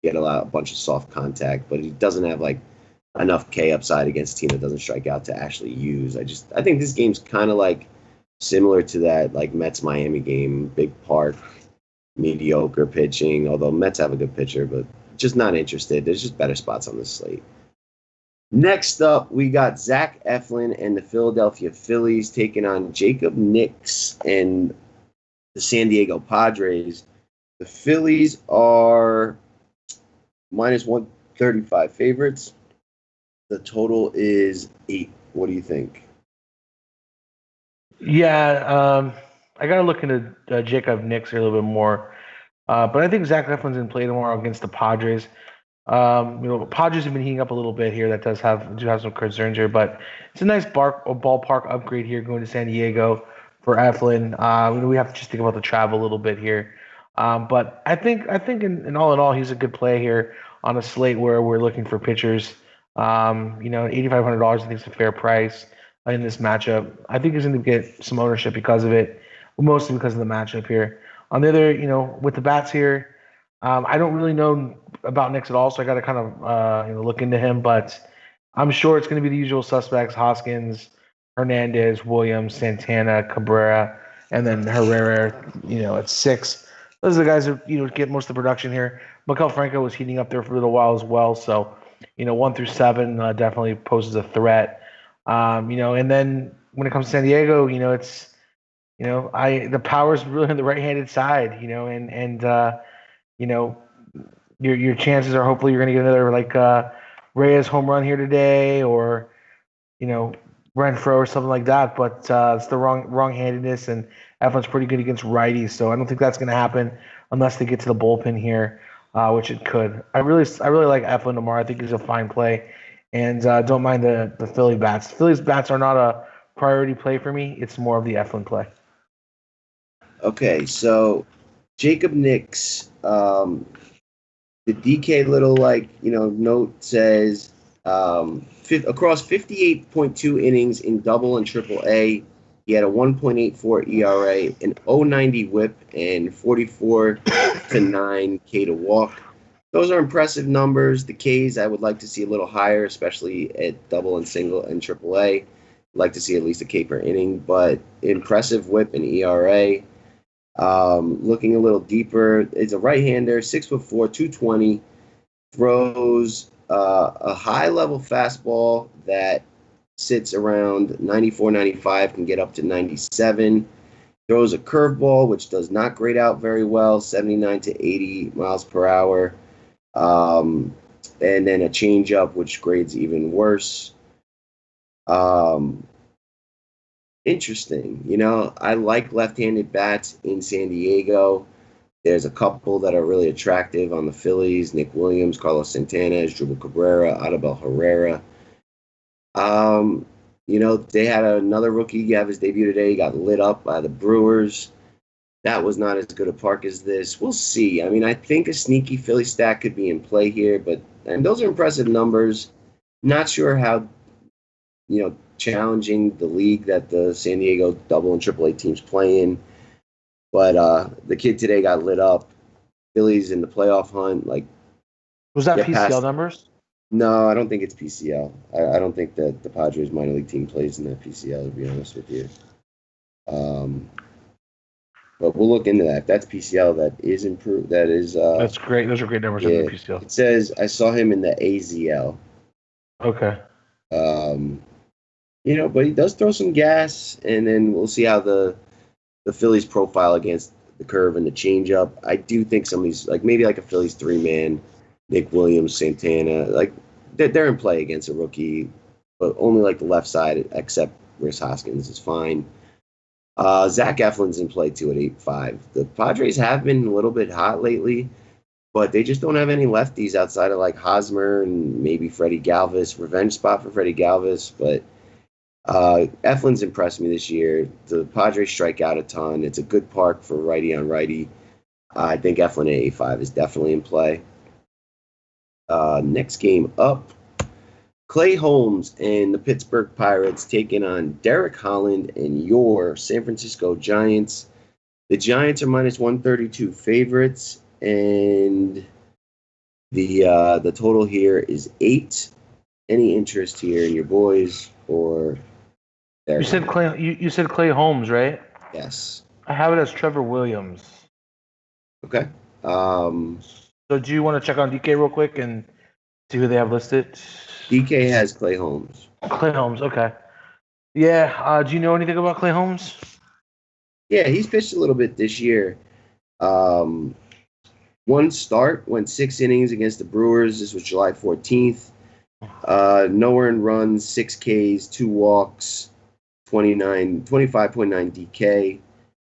get a bunch of soft contact. But he doesn't have enough K upside against a team that doesn't strike out to actually use. I think this game's kind of similar to that Mets Miami game, big park, mediocre pitching. Although Mets have a good pitcher, but just not interested. There's just better spots on this slate. Next up, we got Zach Eflin and the Philadelphia Phillies taking on Jacob Nix and the San Diego Padres. The Phillies are minus 135 favorites. The total is 8. What do you think? Yeah, I got to look into Jacob Nix here a little bit more. But I think Zach Eflin's in play tomorrow against the Padres. Padres have been heating up a little bit here. That do have some concerns here, but it's a nice ballpark upgrade here going to San Diego. for Eflin. We have to just think about the travel a little bit here. But I think in all, he's a good play here on a slate where we're looking for pitchers. $8,500 I think is a fair price in this matchup. I think he's going to get some ownership because of it, mostly because of the matchup here. On the other, with the bats here, I don't really know about Knicks at all, so I got to kind of look into him. But I'm sure it's going to be the usual suspects: Hoskins, Hernandez, Williams, Santana, Cabrera, and then Herrera. At 6. Those are the guys who get most of the production here. Miguel Franco was heating up there for a little while as well, so 1 through 7 definitely poses a threat. And then when it comes to San Diego, it's the power's really on the right-handed side, your chances are hopefully you're going to get another Reyes home run here today, or Renfroe or something like that. But it's the wrong-handedness, and Eflin's pretty good against righties, so I don't think that's going to happen unless they get to the bullpen here, which it could. I really like Eflin tomorrow. I think he's a fine play, and don't mind the Philly bats. The Phillies bats are not a priority play for me. It's more of the Eflin play. Okay, so Jacob Nicks, the DK little note says across 58.2 innings in Double and Triple A, he had a 1.84 ERA, an 0.90 WHIP, and 44 to 9 K to walk. Those are impressive numbers. The Ks I would like to see a little higher, especially at Double and Single and Triple A. Like to see at least a K per inning, but impressive WHIP and ERA. Looking a little deeper, it's a right-hander, 6'4", 220, throws a high-level fastball that sits around 94, 95, can get up to 97. Throws a curveball, which does not grade out very well, 79 to 80 miles per hour. And then a changeup, which grades even worse. Interesting. I like left-handed bats in San Diego. There's a couple that are really attractive on the Phillies: Nick Williams, Carlos Santana, Drupal Cabrera, Adabel Herrera. They had another rookie have his debut today. He got lit up by the Brewers. That was not as good a park as this. We'll see. I mean, I think a sneaky Philly stack could be in play here, and those are impressive numbers. Not sure how, challenging the league that the San Diego Double and Triple A teams play in. But the kid today got lit up. Phillies in the playoff hunt. Was that PCL numbers? No, I don't think it's PCL. I don't think that the Padres minor league team plays in that PCL, to be honest with you. But we'll look into that. If that's PCL, that is improved. That is. That's great. Those are great numbers in the PCL. It says I saw him in the AZL. Okay. But he does throw some gas, and then we'll see how the Phillies profile against the curve and the changeup. I do think some of these, maybe a Phillies 3-man, Nick Williams, Santana, they're in play against a rookie, but only the left side, except Rhys Hoskins is fine. Zach Eflin's in play too at 8.5. The Padres have been a little bit hot lately, but they just don't have any lefties outside of Hosmer and maybe Freddie Galvis. Revenge spot for Freddie Galvis, but Eflin's impressed me this year. The Padres strike out a ton. It's a good park for righty on righty. I think Eflin at 8.5 is definitely in play. Next game up, Clay Holmes and the Pittsburgh Pirates taking on Derek Holland and your San Francisco Giants. The Giants are minus 132 favorites, and the total here is 8. Any interest here in your boys or? You said Clay. You said Clay Holmes, right? Yes. I have it as Trevor Williams. Okay. So do you want to check on DK real quick and see who they have listed? DK has Clay Holmes. Clay Holmes, okay. Yeah. Do you know anything about Clay Holmes? Yeah, he's pitched a little bit this year. One start, went 6 innings against the Brewers. This was July 14th. No earned runs, 6 Ks, 2 walks, 25.9 DK.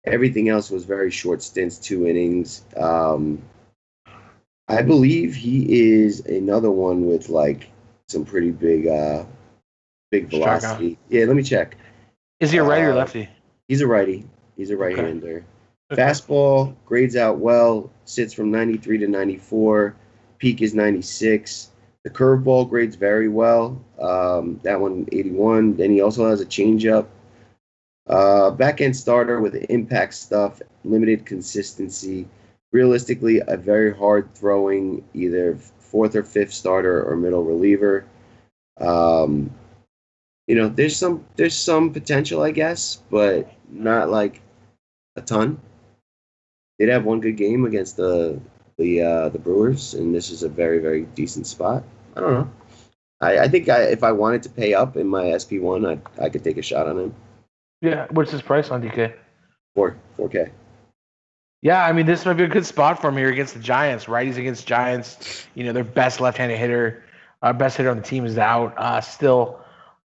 Everything else was very short stints, 2 innings. I believe he is another one with some pretty big velocity. Yeah, let me check. Is he a righty or lefty? He's a righty. He's a Okay. right-hander. Okay. Fastball grades out well, sits from 93 to 94. Peak is 96. The curveball grades very well. That one 81. Then he also has a changeup. Back end starter with impact stuff, limited consistency. Realistically, a very hard throwing, either fourth or fifth starter or middle reliever. Um, there's some potential, I guess, but not like a ton. Did have one good game against the Brewers, and this is a very very decent spot. I don't know. I think if I wanted to pay up in my SP1, I could take a shot on him. Yeah. What's his price on DK? 4K. Yeah, I mean, this might be a good spot for him here against the Giants. Righties against Giants. Their best left-handed hitter, best hitter on the team is out still.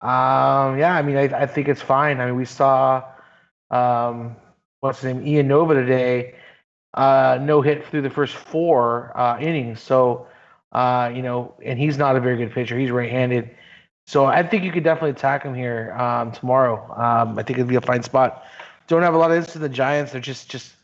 Yeah, I mean, I think it's fine. I mean, we saw um, what's his name, Ian Nova today, no hit through the first four innings. So, and he's not a very good pitcher. He's right-handed. So I think you could definitely attack him here tomorrow. I think it'd be a fine spot. Don't have a lot of interest in the Giants. They're just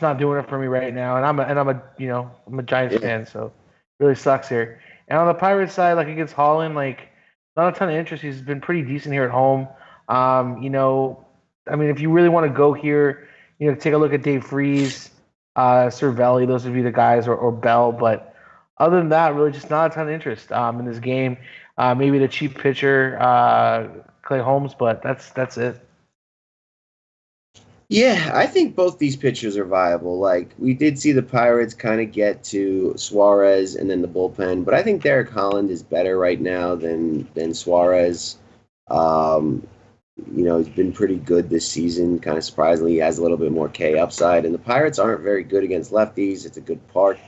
not doing it for me right now. And I'm a Giants Yeah. fan, so it really sucks here. And on the Pirates side, like against Holland, like not a ton of interest. He's been pretty decent here at home. I mean, if you really want to go here, take a look at Dave Freese, Cervelli. Those would be the guys, or Bell. But other than that, really just not a ton of interest in this game. Maybe the cheap pitcher, Clay Holmes, but that's it. Yeah, I think both these pitchers are viable. Like we did see the Pirates kind of get to Suarez and then the bullpen, but I think Derek Holland is better right now than Suarez. Um, he's been pretty good this season. Kind of surprisingly, he has a little bit more K upside, and the Pirates aren't very good against lefties. It's a good park.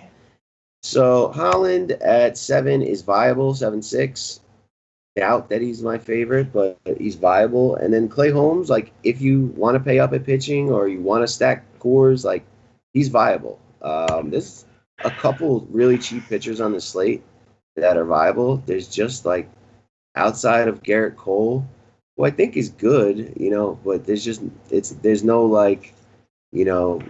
So Holland at 7 is viable, 7.6. Doubt that he's my favorite, but he's viable. And then Clay Holmes, like if you want to pay up at pitching or you want to stack Coors, like he's viable. There's a couple really cheap pitchers on the slate that are viable. There's just like outside of Garrett Cole, who I think is good, but there's no like, you know,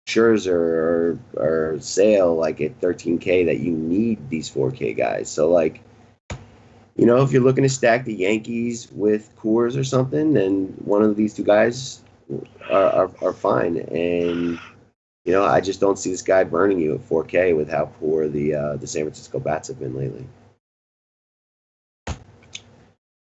Scherzer or Sale like at 13K that you need these 4K guys. So like if you're looking to stack the Yankees with Coors or something, then one of these two guys are fine. And I just don't see this guy burning you at 4K with how poor the San Francisco bats have been lately.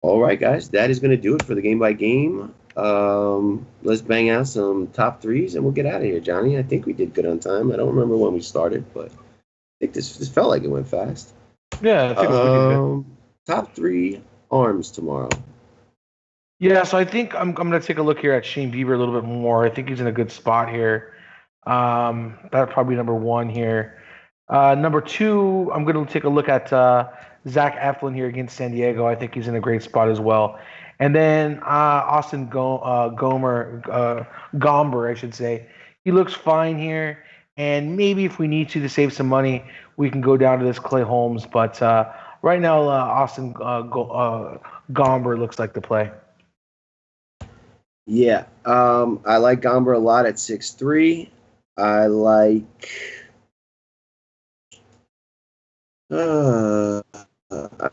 All right, guys, that is going to do it for the game by game. Let's bang out some top threes and we'll get out of here, Johnny. I think we did good on time. I don't remember when we started, but I think this felt like it went fast. Yeah, I think we did good. Top 3 arms tomorrow. Yeah, so I think I'm gonna take a look here at Shane Bieber a little bit more. I think he's in a good spot here. That's probably number 1 here. Number 2, I'm gonna take a look at Zach Eflin here against San Diego. I think he's in a great spot as well. And then Austin Gomber, I should say. He looks fine here. And maybe if we need to save some money, we can go down to this Clay Holmes. But right now, Austin Gomber looks like the play. Yeah, I like Gomber a lot at 6'3". I like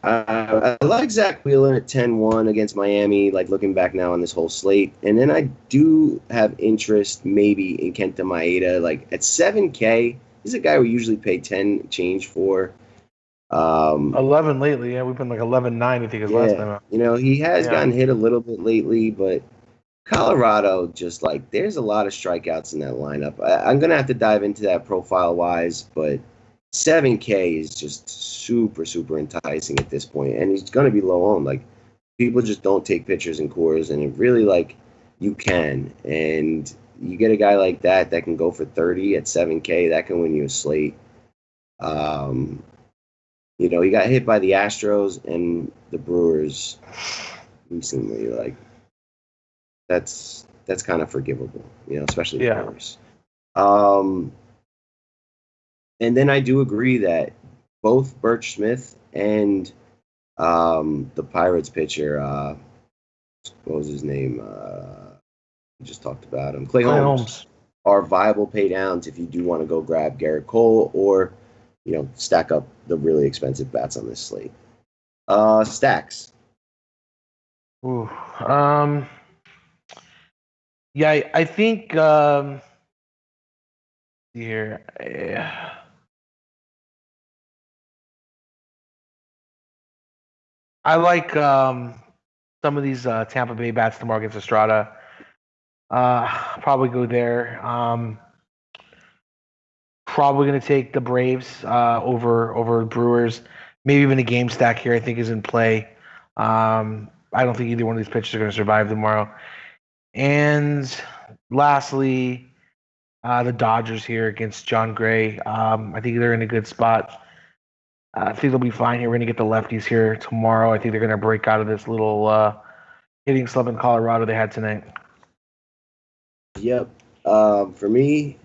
I like Zach Wheeler at 10-1 against Miami, like looking back now on this whole slate. And then I do have interest maybe in Kenta Maeda. Like at 7K, he's a guy we usually pay 10 change for. 11 lately. Yeah, we've been like 11-9, I think, his last time out. He has gotten hit a little bit lately, but Colorado just like there's a lot of strikeouts in that lineup. I'm going to have to dive into that profile-wise, but 7K is just super, super enticing at this point, and he's going to be low owned. Like, people just don't take pitchers in Coors, and it really, like, you can. And you get a guy like that can go for 30 at 7K, that can win you a slate. He got hit by the Astros and the Brewers recently. Like, that's kind of forgivable, especially the Brewers. And then I do agree that both Birch Smith and the Pirates pitcher, what was his name? We just talked about him. Clay Clay Holmes Holmes. are viable pay downs if you do want to go grab Garrett Cole or, stack up the really expensive bats on this slate. Stacks. Ooh. Yeah, I think here. I like some of these Tampa Bay bats tomorrow against Estrada. Probably go there. Probably going to take the Braves over Brewers. Maybe even a game stack here. I think is in play. I don't think either one of these pitchers are going to survive tomorrow. And lastly, the Dodgers here against John Gray. I think they're in a good spot. I think they'll be fine here. We're going to get the lefties here tomorrow. I think they're going to break out of this little hitting slump in Colorado they had tonight. Yep. For me,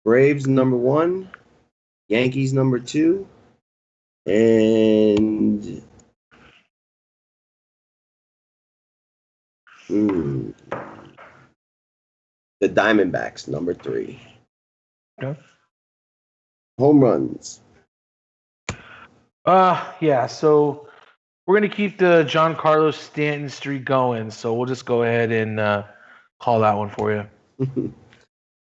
Braves number 1, Yankees number 2, and the Diamondbacks number 3. Okay. Home runs. Yeah. So we're gonna keep the Giancarlo Stanton streak going. So we'll just go ahead and call that one for you.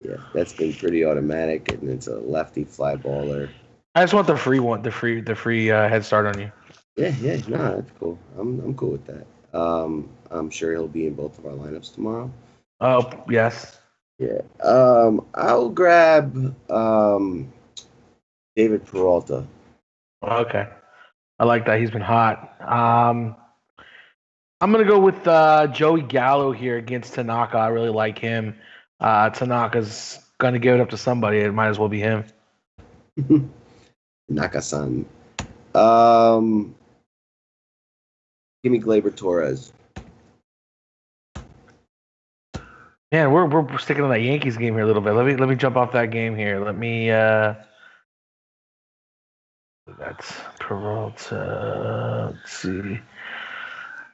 Yeah, that's been pretty automatic, and it's a lefty fly baller. I just want the free one, the free head start on you. Yeah, no, that's cool. I'm cool with that. I'm sure he'll be in both of our lineups tomorrow. Oh yes. Yeah. I'll grab David Peralta. Okay. I like that. He's been hot. I'm gonna go with Joey Gallo here against Tanaka. I really like him. Tanaka's gonna give it up to somebody. It might as well be him. Nakasan. Give me Gleyber Torres. Man, we're sticking on that Yankees game here a little bit. Let me jump off that game here. Let me that's Peralta. Let's see.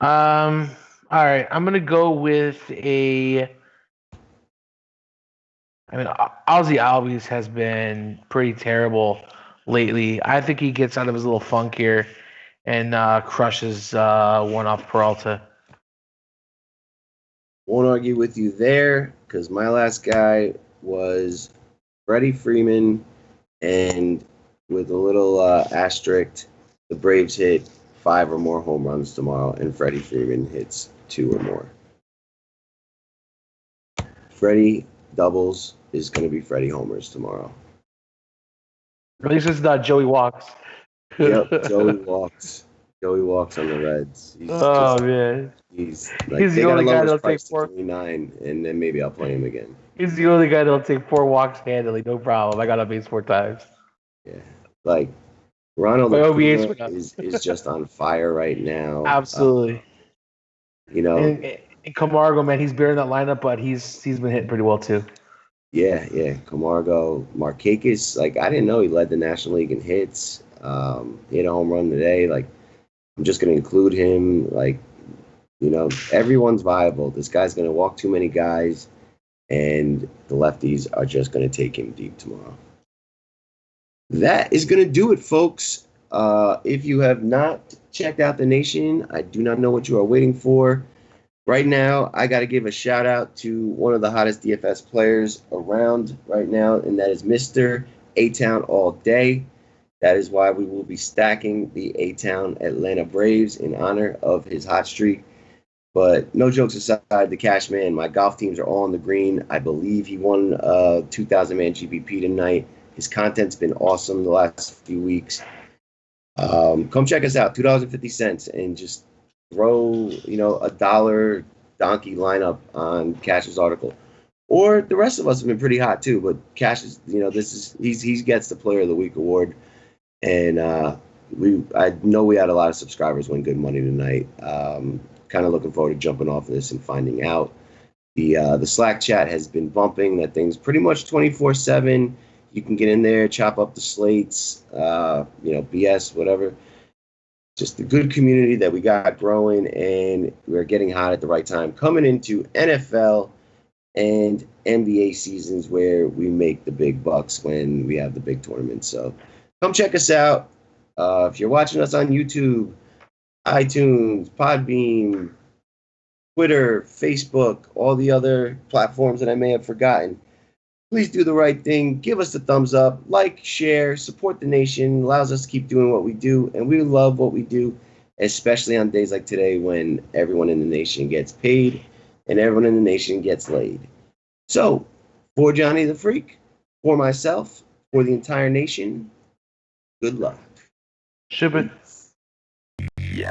All right, I'm gonna go with a. I mean, Ozzy Albies has been pretty terrible lately. I think he gets out of his little funk here and crushes one off Peralta. Won't argue with you there because my last guy was Freddie Freeman, and with a little asterisk, the Braves hit 5 or more home runs tomorrow, and Freddie Freeman hits 2 or more. Freddie doubles is going to be Freddie homers tomorrow. At least it's not Joey walks. Yep, Joey walks. Joey walks on the Reds. Man, he's the only guy that'll take 4.9, and then maybe I'll play him again. He's the only guy that'll take 4 walks handily, no problem. I got on base 4 times. Yeah, like Ronald Acuna is just on fire right now. Absolutely. And Camargo, man, he's bearing that lineup, but he's been hitting pretty well too. Yeah. Camargo, Markakis, like I didn't know he led the National League in hits. He hit a home run today. Like I'm just gonna include him. Like, everyone's viable. This guy's gonna walk too many guys, and the lefties are just gonna take him deep tomorrow. That is gonna do it, folks. If you have not checked out the Nation, I do not know what you are waiting for. Right now, I got to give a shout out to one of the hottest DFS players around right now, and that is Mr. A-Town all day. That is why we will be stacking the A-Town Atlanta Braves in honor of his hot streak. But no jokes aside, the Cash Man, my golf teams are all on the green. I believe he won 2,000-man GPP tonight. His content's been awesome the last few weeks. Come check us out, $2.50, and just throw, a $1 donkey lineup on Cash's article. Or the rest of us have been pretty hot too, but Cash is, he gets the Player of the Week award. And I know we had a lot of subscribers win good money tonight. Kind of looking forward to jumping off of this and finding out. The Slack chat has been bumping. That thing's pretty much 24/7. You can get in there, chop up the slates, BS, whatever. Just a good community that we got growing, and we're getting hot at the right time. Coming into NFL and NBA seasons where we make the big bucks when we have the big tournaments. So come check us out. If you're watching us on YouTube, iTunes, Podbean, Twitter, Facebook, all the other platforms that I may have forgotten, please do the right thing. Give us the thumbs up, like, share, support the nation. Allows us to keep doing what we do, and we love what we do, especially on days like today when everyone in the nation gets paid and everyone in the nation gets laid. So, for Johnny the Freak, for myself, for the entire nation, good luck. Ship it. Yeah.